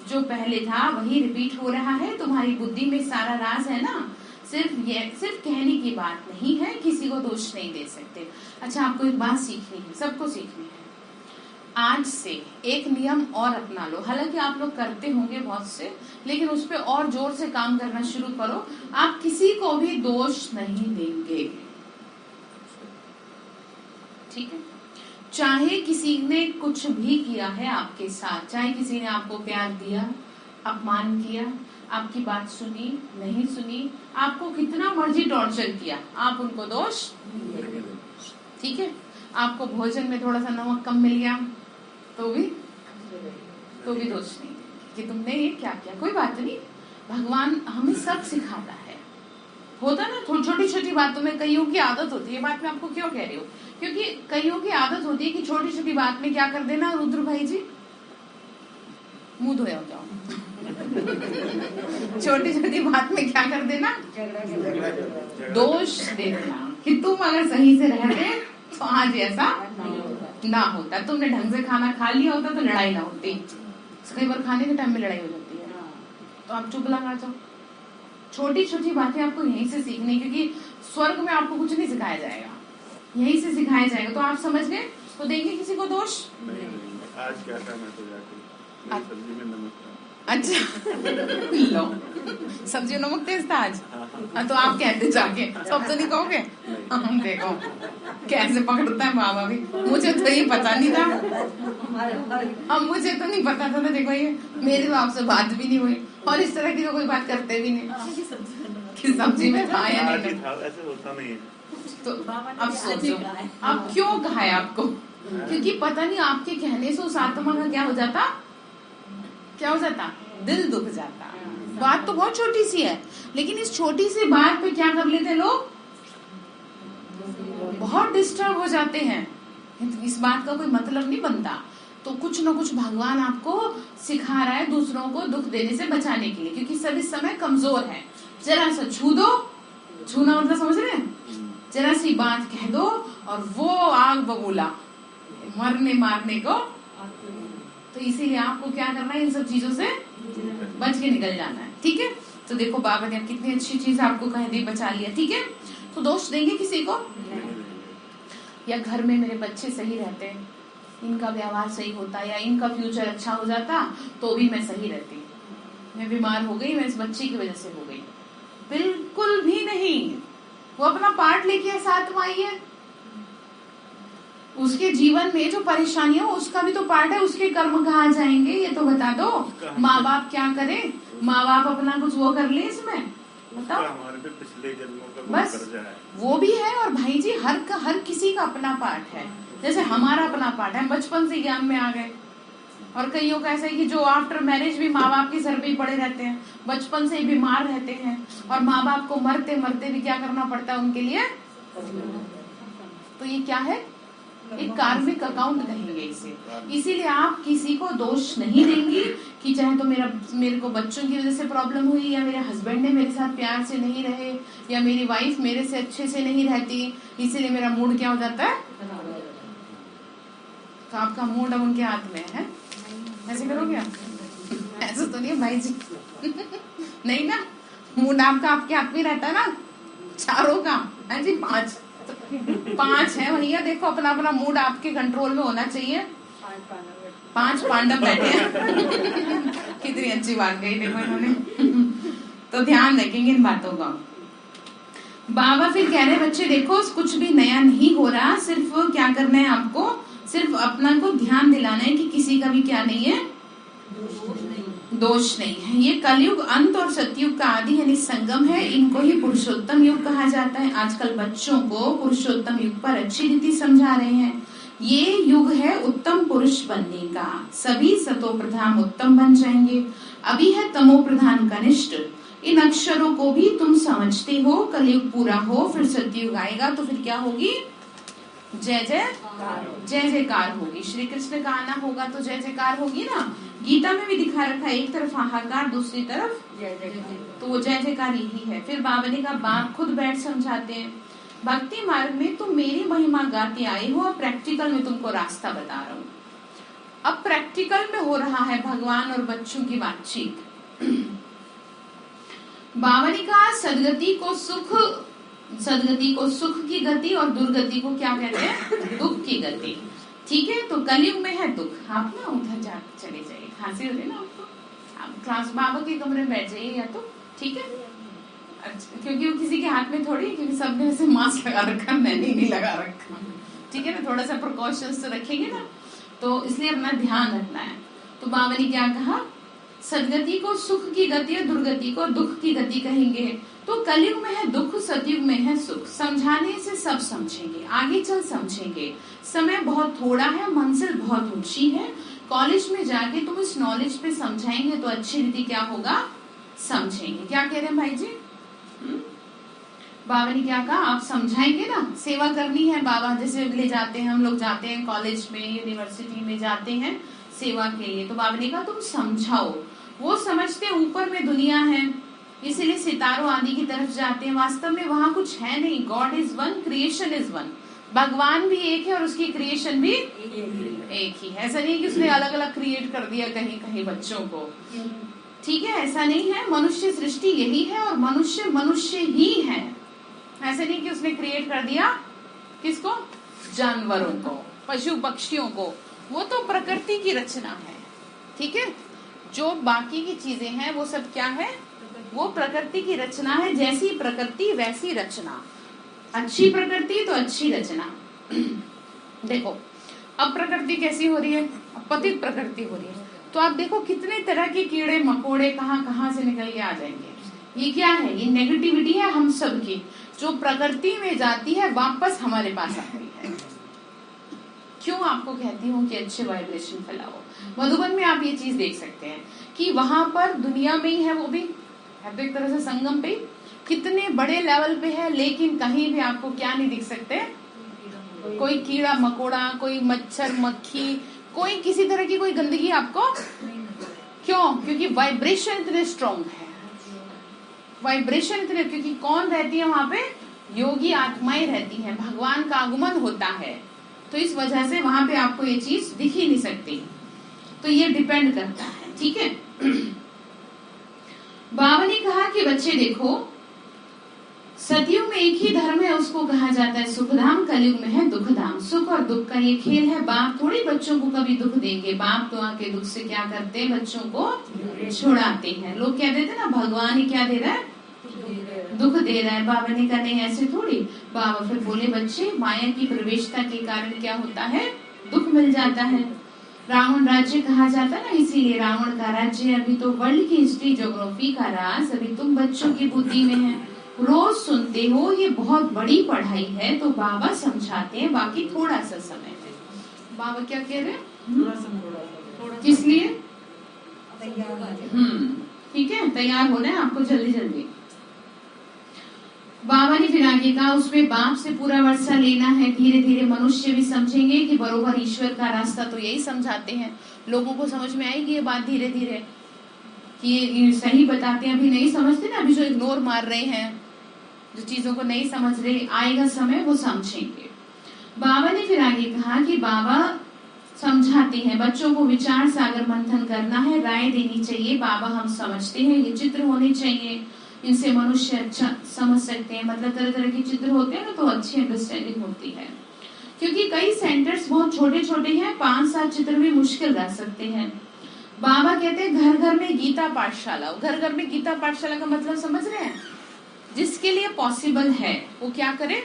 जो पहले था वही रिपीट हो रहा है। तुम्हारी बुद्धि में सारा राज है ना, सिर्फ कहने की बात नहीं है, किसी को दोष नहीं दे सकते। अच्छा, आपको एक बात सीखनी है, सबको सीखनी है। आज से एक नियम और अपना लो, हालांकि आप लोग करते होंगे बहुत से, लेकिन उस पर और जोर से काम करना शुरू करो। आप किसी को भी दोष नहीं देंगे, ठीक है। चाहे किसी ने कुछ भी किया है आपके साथ, चाहे किसी ने आपको प्यार दिया, अपमान किया, आपकी बात सुनी नहीं सुनी, आपको कितना मर्जी टॉर्चर किया, आप उनको दोष, ठीक है। आपको भोजन में थोड़ा सा नमक कम मिल गया तो भी दोष नहीं कि तुमने ये क्या किया। कोई बात नहीं, भगवान हमें सब सिखाता है। होता ना छोटी छोटी बातों में, कईयों की आदत होती है, बात मैं आपको क्यों कह रही हूँ, क्योंकि कईयों की आदत होती है कि छोटी छोटी बात में क्या कर देना, रुद्र भाई जी मुंह धोया हो जाओ छोटी छोटी बात में क्या कर देना, दोष दे देना कि तुम अगर सही से रहते तो आज ऐसा ना होता, तुमने ढंग से खाना खा लिया होता तो लड़ाई ना होती। कई बार खाने के टाइम में लड़ाई हो जाती है, तो आप चुप लगा जाओ। छोटी छोटी बातें आपको यहीं से सीखनी, क्योंकि स्वर्ग में आपको कुछ नहीं सिखाया जाएगा, यहीं से सिखाया जाएगा। तो आप समझ गए, तो देंगे किसी को दोष नहीं। आज क्या था, मैं तो जाके सब्जी में नमक था। अच्छा लो, सब्जी नमक तेज था आज। हाँ, तो आप कहते जाके, सब तो नहीं कहोगे। हम देखो कैसे पकड़ता है बाबा भी, मुझे तो ये पता नहीं था, अब मुझे तो नहीं पता था ना। देखो ये मेरी तो आपसे बात भी नहीं हुई, और इस तरह की तो कोई बात करते भी नहीं कि सब्जी में था या नहीं था, ऐसे होता नहीं है। तो अब सोचो अब क्यों कहा है आपको, क्योंकि पता नहीं आपके कहने से उस आत्मा का क्या हो जाता, दिल दुख जाता। बात तो बहुत छोटी सी है, लेकिन इस छोटी सी बात पे क्या कर लेते लोग, बहुत डिस्टर्ब हो जाते हैं। इस बात का कोई मतलब नहीं बनता। तो कुछ न कुछ भगवान आपको सिखा रहा है दूसरों को दुख देने से बचाने के लिए, क्योंकि सब इस समय कमजोर है। जरा सा छू दो, छूना मतलब समझ रहे हैं, जरा सी बात कह दो और वो आग बबूला मरने मारने को। तो इसीलिए आपको क्या करना है, इन सब चीजों से बच के निकल जाना है, ठीक है। तो देखो बाबा ने कितनी अच्छी चीज आपको कह दी, बचा लिया, ठीक है। तो दोष देंगे किसी को, या घर में मेरे बच्चे सही रहते हैं, इनका व्यवहार सही होता, या इनका फ्यूचर अच्छा हो जाता तो भी मैं सही रहती, मैं बीमार हो गई, मैं इस बच्चे की वजह से हो गई, बिल्कुल भी नहीं। वो अपना पार्ट लेके साथ में आई है। उसके जीवन में जो परेशानियां उसका भी तो पार्ट है। उसके कर्म कहाँ जाएंगे ये तो बता दो। माँ बाप क्या करे, माँ बाप अपना कुछ वो कर ले इसमें, बताओ। हमारे पे पिछले जन्मों का बस कर्जा है। वो भी है। और भाई जी हर किसी का अपना पार्ट है। जैसे हमारा अपना पार्ट है, बचपन से ज्ञान में आ गए। और कईयों का ऐसा है कि जो आफ्टर मैरिज भी माँ बाप के सर पे ही पड़े रहते हैं, बचपन से ही बीमार रहते हैं, और माँ बाप को मरते मरते भी क्या करना पड़ता है उनके लिए। तो ये क्या है, एक कार्मिक अकाउंट कहेंगे इसे। इसीलिए आप किसी को दोष नहीं देंगी कि चाहे तो मेरे को बच्चों की वजह से प्रॉब्लम हुई, या मेरे हस्बैंड ने मेरे साथ प्यार से नहीं रहे, या मेरी वाइफ मेरे से अच्छे से नहीं रहती, इसीलिए मेरा मूड क्या हो जाता है। तो आपका मूड अब उनके हाथ में है। ऐसे करोगे आप? ऐसा तो नहीं है भाई जी। नहीं ना, मूड आपका आपके हाथ में रहता है ना, चारों का है जी। 5 है भैया, देखो अपना अपना मूड आपके कंट्रोल में होना चाहिए। 5 पांडव बैठे हैं। कितनी अच्छी बात कही देखो इन्होंने। तो ध्यान रखेंगे इन बातों का। बाबा फिर कह रहे बच्चे देखो कुछ भी नया नहीं हो रहा, सिर्फ क्या करना है आपको, सिर्फ अपना को ध्यान दिलाना है कि किसी का भी क्या नहीं है, दोष नहीं है। ये कलयुग अंत और सतयुग का आदि यानी संगम है। इनको ही पुरुषोत्तम युग कहा जाता है। आजकल बच्चों को पुरुषोत्तम युग पर अच्छी रीति समझा रहे हैं। ये युग है उत्तम पुरुष बनने का। सभी सतो प्रधान उत्तम बन जाएंगे। अभी है तमो प्रधान कनिष्ठ। इन अक्षरों को भी तुम समझते हो। कलयुग पूरा हो फिर सतयुग आएगा, तो फिर क्या होगी, जय जयकार होगी। श्री कृष्ण का आना होगा तो जय जयकार होगी ना। गीता में भी दिखा रखा है, एक तरफ हाहाकार दूसरी तरफ जय जयकार, तो वो जय जयकार यही है। फिर बाबा ने कहा, बाप खुद बैठ समझाते हैं, भक्ति मार्ग में तुम मेरी महिमा गाते आए हो, अब प्रैक्टिकल में तुमको रास्ता बता रहा हूँ। अब प्रैक्टिकल में हो रहा है भगवान और बच्चों की बातचीत। बाबा ने कहा सदगति को सुख की गति और दुर्गति को क्या कहते हैं, दुख की गति। ठीक है, तो कलयुग में है दुख। आप ना उधर जा चले जाइए, खांसी हो रही ना आपको, आप क्लास बाबा के कमरे में बैठ जाइए या तो, ठीक है। अच्छा, क्योंकि वो किसी के हाथ में थोड़ी, क्योंकि सबने ऐसे मास्क लगा रखा, मैंने नहीं लगा रखा, ठीक है ना। थोड़ा सा प्रिकॉशंस तो रखेंगे ना, तो इसलिए अपना ध्यान रखना है। तो बाबा ने क्या कहा, सदगति को सुख की गति और दुर्गति को दुख की गति कहेंगे। तो कलयुग में है दुख, सतयुग में है सुख। समझाने से सब समझेंगे, आगे चल समझेंगे। समय बहुत थोड़ा है, मंजिल बहुत ऊंची है। कॉलेज में जाके तुम इस नॉलेज पे समझाएंगे तो अच्छी रीति क्या होगा, समझेंगे। क्या कह रहे हैं भाई जी? बाबा ने क्या कहा, आप समझाएंगे ना, सेवा करनी है। बाबा जैसे ले जाते हैं, हम लोग जाते हैं कॉलेज में, यूनिवर्सिटी में जाते हैं सेवा के लिए, तो बाबा ने कहा तुम समझाओ। वो समझते ऊपर में दुनिया है, इसीलिए सितारों आदि की तरफ जाते हैं। वास्तव में वहां कुछ है नहीं। God is one, creation is one. भगवान भी एक है और उसकी क्रिएशन भी एक ही है। ऐसा नहीं कि उसने अलग अलग क्रिएट कर दिया कहीं कहीं बच्चों को, ठीक है, ऐसा नहीं है। मनुष्य सृष्टि यही है और मनुष्य मनुष्य ही है। ऐसा नहीं कि उसने क्रिएट कर दिया किसको, जानवरों को, पशु पक्षियों को। वो तो प्रकृति की रचना है, ठीक है। जो बाकी की चीजें हैं वो सब क्या है, वो प्रकृति की रचना है। जैसी प्रकृति वैसी रचना। अच्छी प्रकृति तो अच्छी रचना। देखो अब प्रकृति कैसी हो रही है, अब पतित प्रकृति हो रही है। तो आप देखो कितने तरह के कीड़े मकोड़े कहाँ कहाँ से निकल के आ जाएंगे। ये क्या है, ये नेगेटिविटी है हम सब की, जो प्रकृति में जाती है वापस हमारे पास आती है। क्यों आपको कहती हूँ कि अच्छे वाइब्रेशन फैलाओ। मधुबन में आप ये चीज देख सकते हैं कि वहां पर दुनिया में ही है, वो भी है तो एक तरह से संगम पे, कितने बड़े लेवल पे है, लेकिन कहीं भी आपको क्या नहीं दिख सकते, कोई कीड़ा मकोड़ा, कोई मच्छर मक्खी, कोई किसी तरह की कोई गंदगी आपको। क्यों? क्योंकि वाइब्रेशन इतने स्ट्रॉन्ग है। वाइब्रेशन इतने, क्योंकि कौन रहती है वहां पे, योगी आत्माएं रहती हैं, भगवान का आगमन होता है। तो इस वजह से वहां पे आपको ये चीज दिख ही नहीं सकती। तो ये डिपेंड करता है, ठीक है। बाबा ने कहा कि बच्चे देखो, सतयुग में एक ही धर्म है, उसको कहा जाता है सुखधाम, कलयुग में है दुखधाम। सुख और दुख का ये खेल है। बाप थोड़ी बच्चों को कभी दुख देंगे। बाप तो आके दुख से क्या करते हैं, बच्चों को छुड़ाते हैं। लोग क्या देते ना, भगवान ही क्या दे रहा है, दुख दे रहा है। बाबा ने कहा नहीं ऐसे थोड़ी। बाबा फिर बोले बच्चे माया की प्रवेशता के कारण क्या होता है, दुख मिल जाता है। रावण राज्य कहा जाता है ना, इसीलिए रावण का राज्य अभी तो वर्ल्ड की हिस्ट्री ज्योग्राफी का राज अभी तुम बच्चों की बुद्धि में है, रोज सुनते हो, ये बहुत बड़ी पढ़ाई है। तो बाबा समझाते हैं, बाकी थोड़ा सा समय है। बाबा क्या कह रहे हैं, किस लिए? ठीक है, तैयार होना है आपको जल्दी जल्दी। बाबा ने फिर आगे कहा उसमें बाप से पूरा वर्षा लेना है। धीरे धीरे मनुष्य भी समझेंगे कि बरोबर ईश्वर का रास्ता तो यही समझाते हैं। लोगों को समझ में आएगी ये बात धीरे धीरे कि ये सही बताते हैं। अभी नहीं समझते ना, अभी जो इग्नोर मार रहे हैं, जो चीजों को नहीं समझ रहे, आएगा समय वो समझेंगे। बाबा ने फिर आगे कहा कि बाबा समझाते हैं बच्चों को विचार सागर मंथन करना है, राय देनी चाहिए। बाबा हम समझते हैं ये चित्र होने चाहिए, इनसे मनुष्य अच्छा समझ सकते हैं। मतलब तरह तरह के चित्र होते हैं ना, तो अच्छी अंडरस्टैंडिंग होती है। क्योंकि कई सेंटर्स बहुत छोटे छोटे हैं, 5-7 चित्र भी मुश्किल रह सकते हैं। बाबा कहते हैं घर घर में गीता पाठशाला। घर घर में गीता पाठशाला का मतलब समझ रहे हैं? जिसके लिए पॉसिबल है वो क्या करे,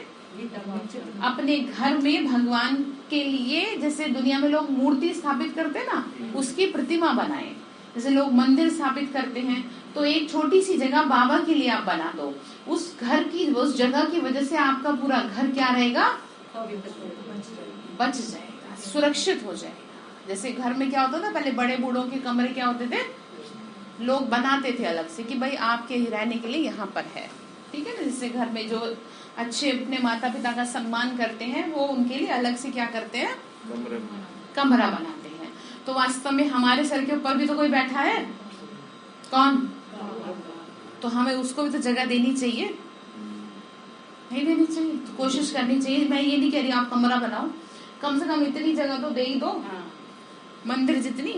अपने घर में भगवान के लिए, जैसे दुनिया में लोग मूर्ति स्थापित करते हैं ना, उसकी प्रतिमा बनाए। जैसे लोग मंदिर स्थापित करते हैं, तो एक छोटी सी जगह बाबा के लिए आप बना दो। उस घर की, उस जगह की वजह से आपका पूरा घर क्या रहेगा, बच जाएगा, सुरक्षित हो जाएगा। जैसे घर में क्या होता था पहले, बड़े बूढ़ों के कमरे क्या होते थे, लोग बनाते थे अलग से कि भाई आपके रहने के लिए यहाँ पर है। ठीक है ना, जैसे घर में जो अच्छे अपने माता पिता का सम्मान करते हैं, वो उनके लिए अलग से क्या करते हैं, कमरा बनाते हैं। तो वास्तव में हमारे सर के ऊपर भी तो कोई बैठा है, कौन? तो हमें उसको भी तो जगह देनी चाहिए, नहीं देनी चाहिए? तो कोशिश करनी चाहिए। मैं ये नहीं कह रही आप कमरा बनाओ, कम से कम इतनी जगह तो दे ही दो, मंदिर जितनी,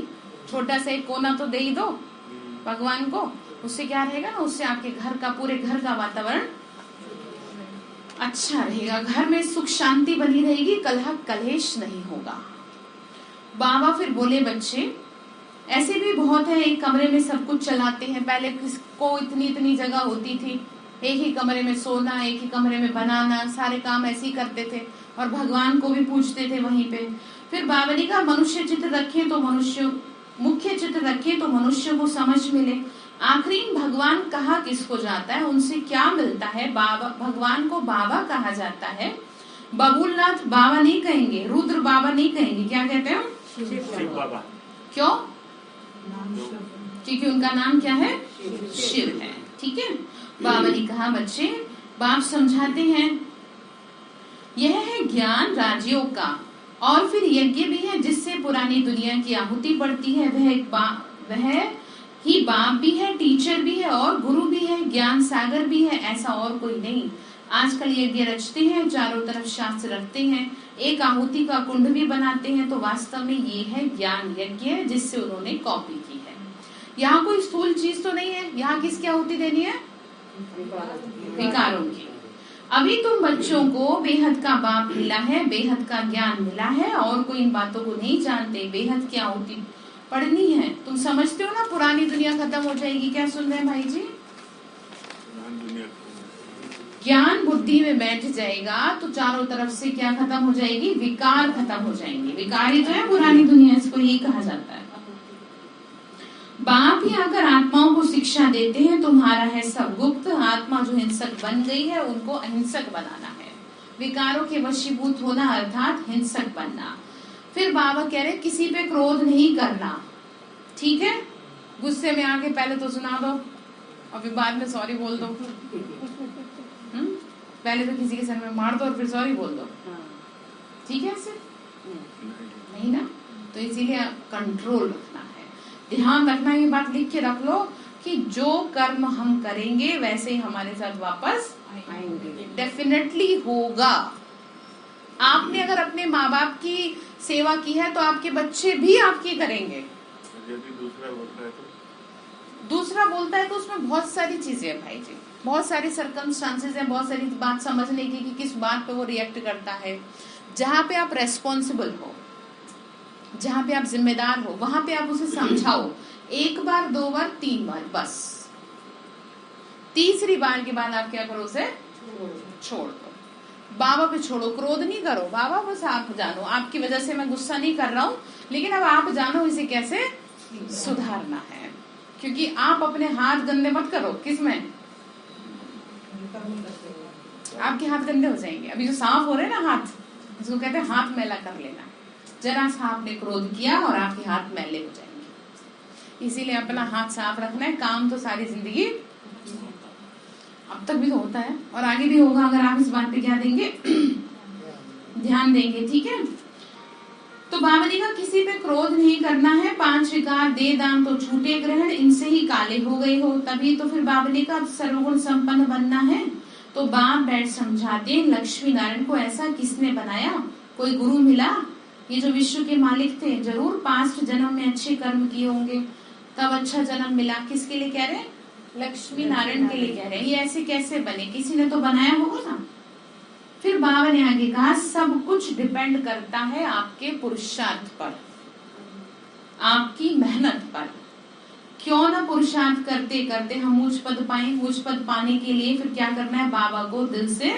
छोटा सा एक कोना तो दे ही दो भगवान को। उससे क्या रहेगा ना, उससे आपके घर का, पूरे घर का वातावरण अच्छा रहेगा, घर में सुख शांति बनी रहेगी, कलह कलेश नहीं होगा। बाबा फिर बोले बच्चे ऐसे भी बहुत है, एक कमरे में सब कुछ चलाते हैं। पहले किसको इतनी जगह होती थी, एक ही कमरे में सोना, एक ही कमरे में बनाना, सारे काम ऐसे ही करते थे और भगवान को भी पूछते थे वहीं पे। फिर बाबा ने कहा मनुष्य चित्र रखें तो मनुष्य, मुख्य चित्र रखें तो मनुष्य को समझ मिले। आखिरी भगवान कहा किसको जाता है, उनसे क्या मिलता है? बाबा, भगवान को बाबा कहा जाता है। बबुलनाथ बाबा नहीं कहेंगे, रुद्र बाबा नहीं कहेंगे, क्या कहते हैं? शिव बाबा। क्यों? क्योंकि उनका नाम क्या है, शिव है। ठीक है, बाबा ने कहा बच्चे, बाप समझाते हैं यह है ज्ञान राजयोग का, और फिर यज्ञ भी है जिससे पुरानी दुनिया की आहुति पड़ती है। वह ही बाप भी है, टीचर भी है और गुरु भी है, ज्ञान सागर भी है, ऐसा और कोई नहीं। आजकल यज्ञ रचते हैं, चारों तरफ शास्त्र रखते हैं, एक आहुति का कुंड भी बनाते हैं, तो वास्तव में ये है ज्ञान यज्ञ जिससे उन्होंने कॉपी की है। यहाँ कोई स्थूल चीज तो नहीं है, यहाँ किसकी आहुति देनी है? विकारों की। अभी तुम बच्चों को बेहद का बाप मिला है, बेहद का ज्ञान मिला है, और कोई इन बातों को नहीं जानते। बेहद की आहुति पढ़नी है। तुम समझते हो ना पुरानी दुनिया खत्म हो जाएगी। क्या सुन रहे हैं भाई जी? ज्ञान बुद्धि में बैठ जाएगा तो चारों तरफ से क्या खत्म हो जाएगी? विकार खत्म हो जाएंगे। विकार ही तो है पुरानी दुनिया, इसको यही कहा जाता है। बाप ही आकर आत्माओं को शिक्षा देते हैं, तुम्हारा है सब गुप्त। आत्मा जो हिंसक बन गई है उनको अहिंसक बनाना है। विकारों के वशीभूत होना अर्थात हिंसक बनना। फिर बाबा कह रहे किसी पे क्रोध नहीं करना। ठीक है, गुस्से में आके पहले तो सुना दो और फिर बाद में सॉरी बोल दो। पहले तो किसी के सर में मार दो और फिर सॉरी बोल दो। ठीक है, ऐसे नहीं ना, तो इसीलिए कंट्रोल रखना है, ध्यान रखना। ये बात लिख के रख लो कि जो कर्म हम करेंगे वैसे ही हमारे साथ वापस आएंगे, डेफिनेटली होगा। आपने अगर अपने माँ बाप की सेवा की है तो आपके बच्चे भी आपकी करेंगे। यदि दूसरा बोलता है तो उसमें बहुत सारी चीजें है भाई जी, बहुत सारी सर्कमस्टांसेस हैं, बहुत सारी बात समझने की कि किस बात पे वो रिएक्ट करता है। जहाँ पे आप रेस्पॉन्सिबल हो, जहाँ पे आप जिम्मेदार हो, वहां पे आप उसे समझाओ 1 बार 2 बार 3 बार बस। तीसरी बार के बाद आप क्या करो, उसे छोड़ दो। बाबा पे छोड़ो, क्रोध नहीं करो। बाबा बस आप जानो, आपकी वजह से मैं गुस्सा नहीं कर रहा हूँ, लेकिन अब आप जानो इसे कैसे सुधारना है। क्योंकि आप अपने हाथ गंदे मत करो। किसमें? आपके हाथ गंदे हो जाएंगे। अभी जो साफ हो रहे हैं ना हाथ, इसको कहते हैं हाथ मैला कर लेना। जरा सा आपने क्रोध किया और आपके हाथ मैले हो जाएंगे। इसीलिए अपना हाथ साफ रखना है। काम तो सारी जिंदगी अब तक भी तो होता है और आगे भी होगा, अगर आप इस बात पे क्या देंगे, ध्यान देंगे। ठीक है, तो बाबा ने कहा किसी पे क्रोध नहीं करना है। 5 विकार दे दाम तो छूटे ग्रहण, इनसे ही काले हो गए हो। तभी तो फिर बाबा ने कहा सर्वगुण संपन्न बनना है। तो बाप बैठ समझाते, लक्ष्मी नारायण को ऐसा किसने बनाया? कोई गुरु मिला? ये जो विश्व के मालिक थे जरूर पास्ट जन्म में अच्छे कर्म किए होंगे, तब अच्छा जन्म मिला। किसके लिए कह रहे हैं? लक्ष्मी नारायण के लिए कह रहे हैं। ये ऐसे कैसे बने? किसी ने तो बनाया होगा ना। फिर बाबा ने आगे कहा सब कुछ डिपेंड करता है आपके पुरुषार्थ पर, आपकी मेहनत पर। क्यों ना पुरुषार्थ करते करते हम उच्च पद पाए। उच्च पद पाने के लिए फिर क्या करना है? बाबा को दिल से,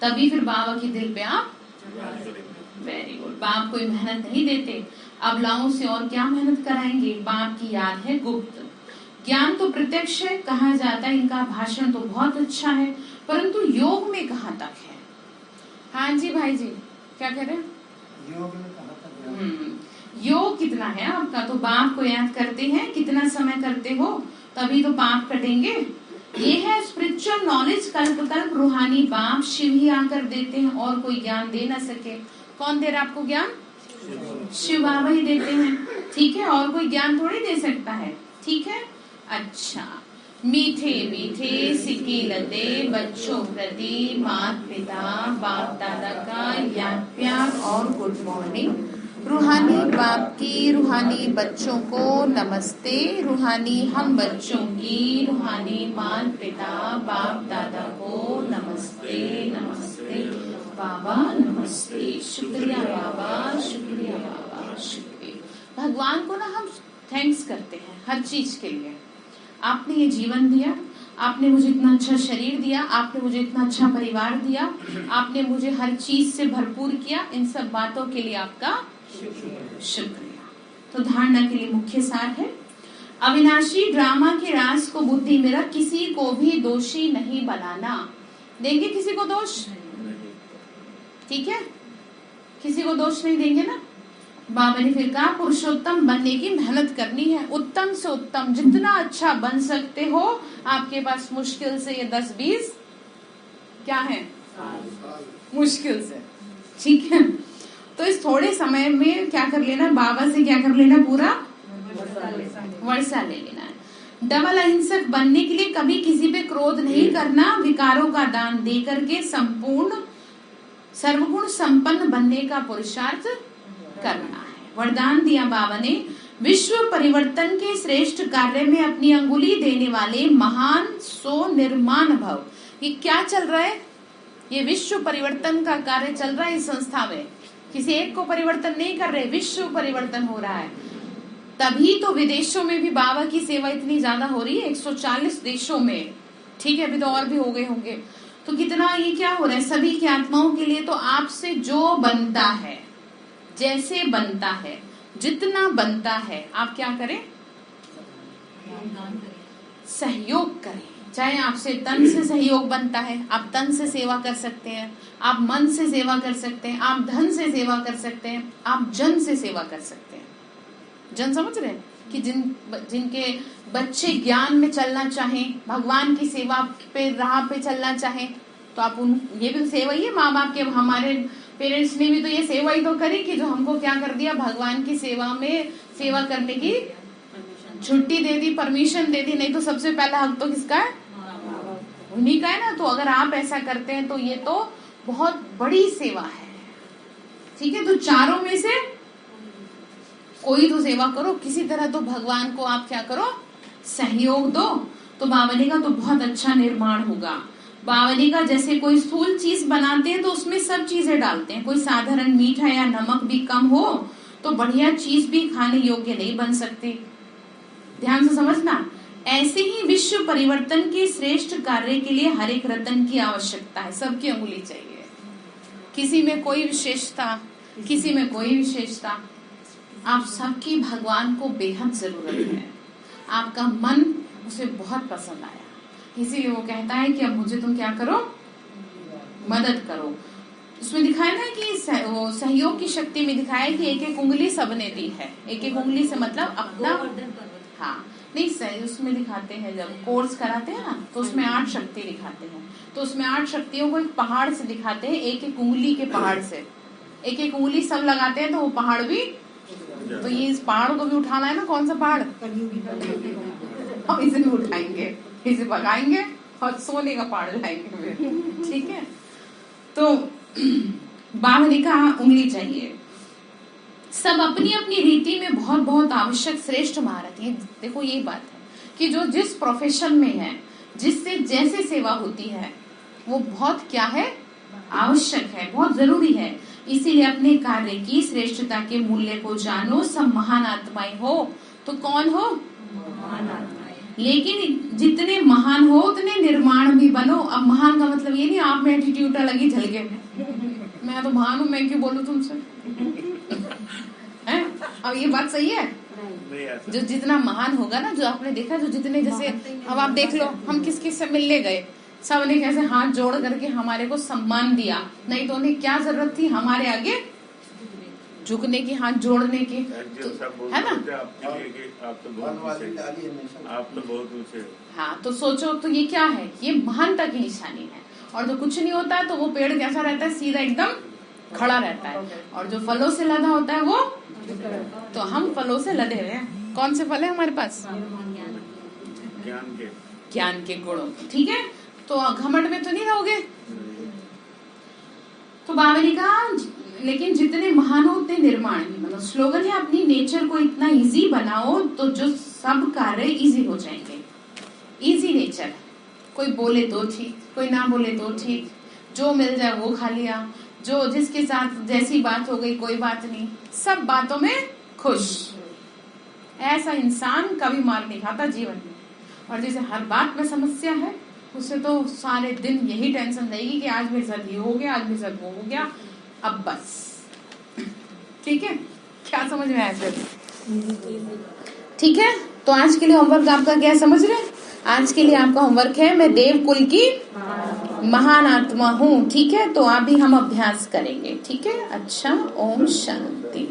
तभी फिर बाबा के दिल पे आप, वेरी गुड। बाप कोई मेहनत नहीं देते, अबलाओं से और क्या मेहनत कराएंगे। बाप की याद है गुप्त, ज्ञान तो प्रत्यक्ष है। कहा जाता है इनका भाषण तो बहुत अच्छा है, परंतु योग में कहाँ तक है? हाँ जी भाई जी, क्या कह रहे हैं? योग में कहाँ तक? योग कितना है आपका? तो बाप को याद करते हैं, कितना समय करते हो, तभी तो पाप कटेंगे। ये है स्पिरिचुअल नॉलेज। कल्प कल्प रूहानी बाप शिव ही आकर देते हैं, और कोई ज्ञान दे ना सके। कौन दे रहा आपको ज्ञान? शिव बाबा ही देते हैं। ठीक है, और कोई ज्ञान थोड़ी दे सकता है। ठीक है, अच्छा। मीठे मीठे सिक्के लदे बच्चों प्रति माता पिता बाप दादा का याद प्यार और गुड मॉर्निंग। रूहानी बाप की रूहानी बच्चों को नमस्ते। रूहानी हम बच्चों की रूहानी माता पिता बाप दादा को नमस्ते नमस्ते। बाबा नमस्ते। शुक्रिया बाबा, शुक्रिया बाबा, शुक्रिया। भगवान को ना हम थैंक्स करते हैं हर चीज के लिए। आपने ये जीवन दिया, आपने मुझे इतना अच्छा शरीर दिया, आपने मुझे इतना अच्छा परिवार दिया, आपने मुझे हर चीज से भरपूर किया। इन सब बातों के लिए आपका शुक्रिया। तो धारणा के लिए मुख्य सार है अविनाशी ड्रामा के राज को बुद्धि में रख, किसी को भी दोषी नहीं बनाना। देंगे किसी को दोष? ठीक है, किसी को दोष नहीं देंगे ना। बाबा ने फिर कहा पुरुषोत्तम बनने की मेहनत करनी है। उत्तम से उत्तम जितना अच्छा बन सकते हो। आपके पास मुश्किल से ये 10-20 क्या है? मुश्किल से। ठीक है, तो इस थोड़े समय में क्या कर लेना? बाबा से क्या कर लेना? पूरा वर्षा ले लेना है। डबल अहिंसक बनने के लिए कभी किसी पे क्रोध नहीं करना। विकारों का दान दे करके संपूर्ण सर्वगुण संपन्न बनने का पुरुषार्थ करना है। वरदान दिया बाबा ने, विश्व परिवर्तन के श्रेष्ठ कार्य में अपनी अंगुली देने वाले महान सो निर्माण भव। ये क्या चल रहा है? ये विश्व परिवर्तन का कार्य चल रहा है इस संस्था में। किसी एक को परिवर्तन नहीं कर रहे, विश्व परिवर्तन हो रहा है। तभी तो विदेशों में भी बाबा की सेवा इतनी ज्यादा हो रही है, 140 देशों में। ठीक है, अभी तो और भी हो गए होंगे। तो कितना ये क्या हो रहा है सभी की आत्माओं के लिए। तो आपसे जो बनता है, जैसे बनता है, जितना बनता है, आप क्या करें? सहयोग करें। चाहे आपसे तन से सहयोग बनता है, आप तन से सेवा कर सकते हैं, आप मन से सेवा कर सकते हैं, आप धन से सेवा कर सकते हैं, आप जन से सेवा कर सकते हैं। जन समझ रहे हैं कि जिनके बच्चे ज्ञान में चलना चाहें, भगवान की सेवा पे राह पे चलना चाहें, तो आप ये भी सेवा ही है। माँ बाप के, हमारे पेरेंट्स ने भी तो ये सेवा ही तो करी कि जो हमको क्या कर दिया, भगवान की सेवा में सेवा करने की छुट्टी दे दी, परमिशन दे दी। नहीं तो सबसे पहला हक तो किसका है? उन्हीं का है ना। तो अगर आप ऐसा करते हैं तो ये तो बहुत बड़ी सेवा है। ठीक है, तो चारों में से कोई तो सेवा करो किसी तरह। तो भगवान को आप क्या करो? सहयोग दो। तो बाबा ने कहा तो बहुत अच्छा निर्माण होगा। बाबा ने कहा जैसे कोई स्थूल चीज बनाते हैं तो उसमें सब चीजें डालते हैं। कोई साधारण मीठा या नमक भी कम हो तो बढ़िया चीज भी खाने योग्य नहीं बन सकती। ध्यान से समझना, ऐसे ही विश्व परिवर्तन के श्रेष्ठ कार्य के लिए हर एक रत्न की आवश्यकता है। सबकी अंगुली चाहिए, किसी में कोई विशेषता, किसी में कोई विशेषता, आप सबकी भगवान को बेहद जरूरत है। आपका मन उसे बहुत पसंद आया, इसीलिए वो कहता है कि अब मुझे तुम क्या करो, मदद करो। उसमें दिखाया ना कि वो सहयोग की शक्ति में दिखाया कि एक एक उंगली सबने दी है। एक एक उंगली से मतलब अपना, हाँ नहीं सही, उसमें दिखाते हैं जब कोर्स कराते हैं ना तो उसमें 8 शक्ति दिखाते हैं। तो उसमें 8 शक्तियों को एक पहाड़ से दिखाते हैं, एक एक उंगली के पहाड़ से। एक एक उंगली सब लगाते हैं तो वो पहाड़ भी, तो ये इस पहाड़ को भी उठाना है ना, कौन सा पहाड़, हम इसे भी उठाएंगे, इसे भगाएंगे और सोने का पहाड़ लाएंगे, ठीक है। तो बाबा ने कहा उंगली चाहिए। सब अपनी अपनी रीति में बहुत बहुत आवश्यक श्रेष्ठ महारत है। देखो यही बात है कि जो जिस प्रोफेशन में है, जिससे जैसे सेवा होती है, वो बहुत क्या है, आवश्यक है, बहुत जरूरी है। इसीलिए अपने कार्य की श्रेष्ठता के मूल्य को जानो। सब महान आत्माएं हो तो कौन हो, लेकिन जितने महान हो उतने निर्माण भी बनो। अब महान का मतलब ये नहीं आप में एटीट्यूड लगी झलके, मैं तो महान हूँ, मैं क्यों बोलूं तुमसे हैं? अब ये बात सही है? जो जितना महान होगा ना, जो आपने देखा, जो जितने, जैसे अब आप देख लो, हम किस किस से मिलने गए, सब ने कैसे हाथ जोड़ करके हमारे को सम्मान दिया। नहीं तो उन्हें क्या जरूरत थी हमारे आगे झुकने की, हाथ जोड़ने की, तो, है ना? आप तो बहुत ऊंचे। हाँ, तो सोचो, तो ये क्या है, ये महानता की निशानी है। और जो कुछ नहीं होता है तो वो पेड़ कैसा रहता है, सीधा एकदम खड़ा रहता है। और जो फलों से लदा होता है वो, तो हम फलों से लदे हुए हैं। कौन से फल है हमारे पास, ज्ञान के गुणों, ठीक है। तो घमंड में तो नहीं रहोगे। तो बाबा ने कहा लेकिन जितने महान हो उतने निर्माण भी। मतलब स्लोगन है, अपनी नेचर को इतना इजी बनाओ तो जो सब कार्य इजी हो जाएंगे। इजी नेचर, कोई बोले तो ठीक, कोई ना बोले तो ठीक, जो मिल जाए वो खा लिया, जो जिसके साथ जैसी बात हो गई कोई बात नहीं, सब बातों में खुश। ऐसा इंसान कभी मार नहीं खाता जीवन में। और जैसे हर बात में समस्या है, उसे तो सारे दिन यही टेंशन रहेगी कि आज मेरे साथ ये हो गया, आज मेरे साथ वो हो गया, अब बस, ठीक है। क्या समझ में आया फिर? ठीक है। तो आज के लिए होमवर्क आपका क्या समझ रहे? आज के लिए आपका होमवर्क है, मैं देव कुल की महान आत्मा हूँ, ठीक है। तो अभी हम अभ्यास करेंगे, ठीक है। अच्छा, ओम शांति।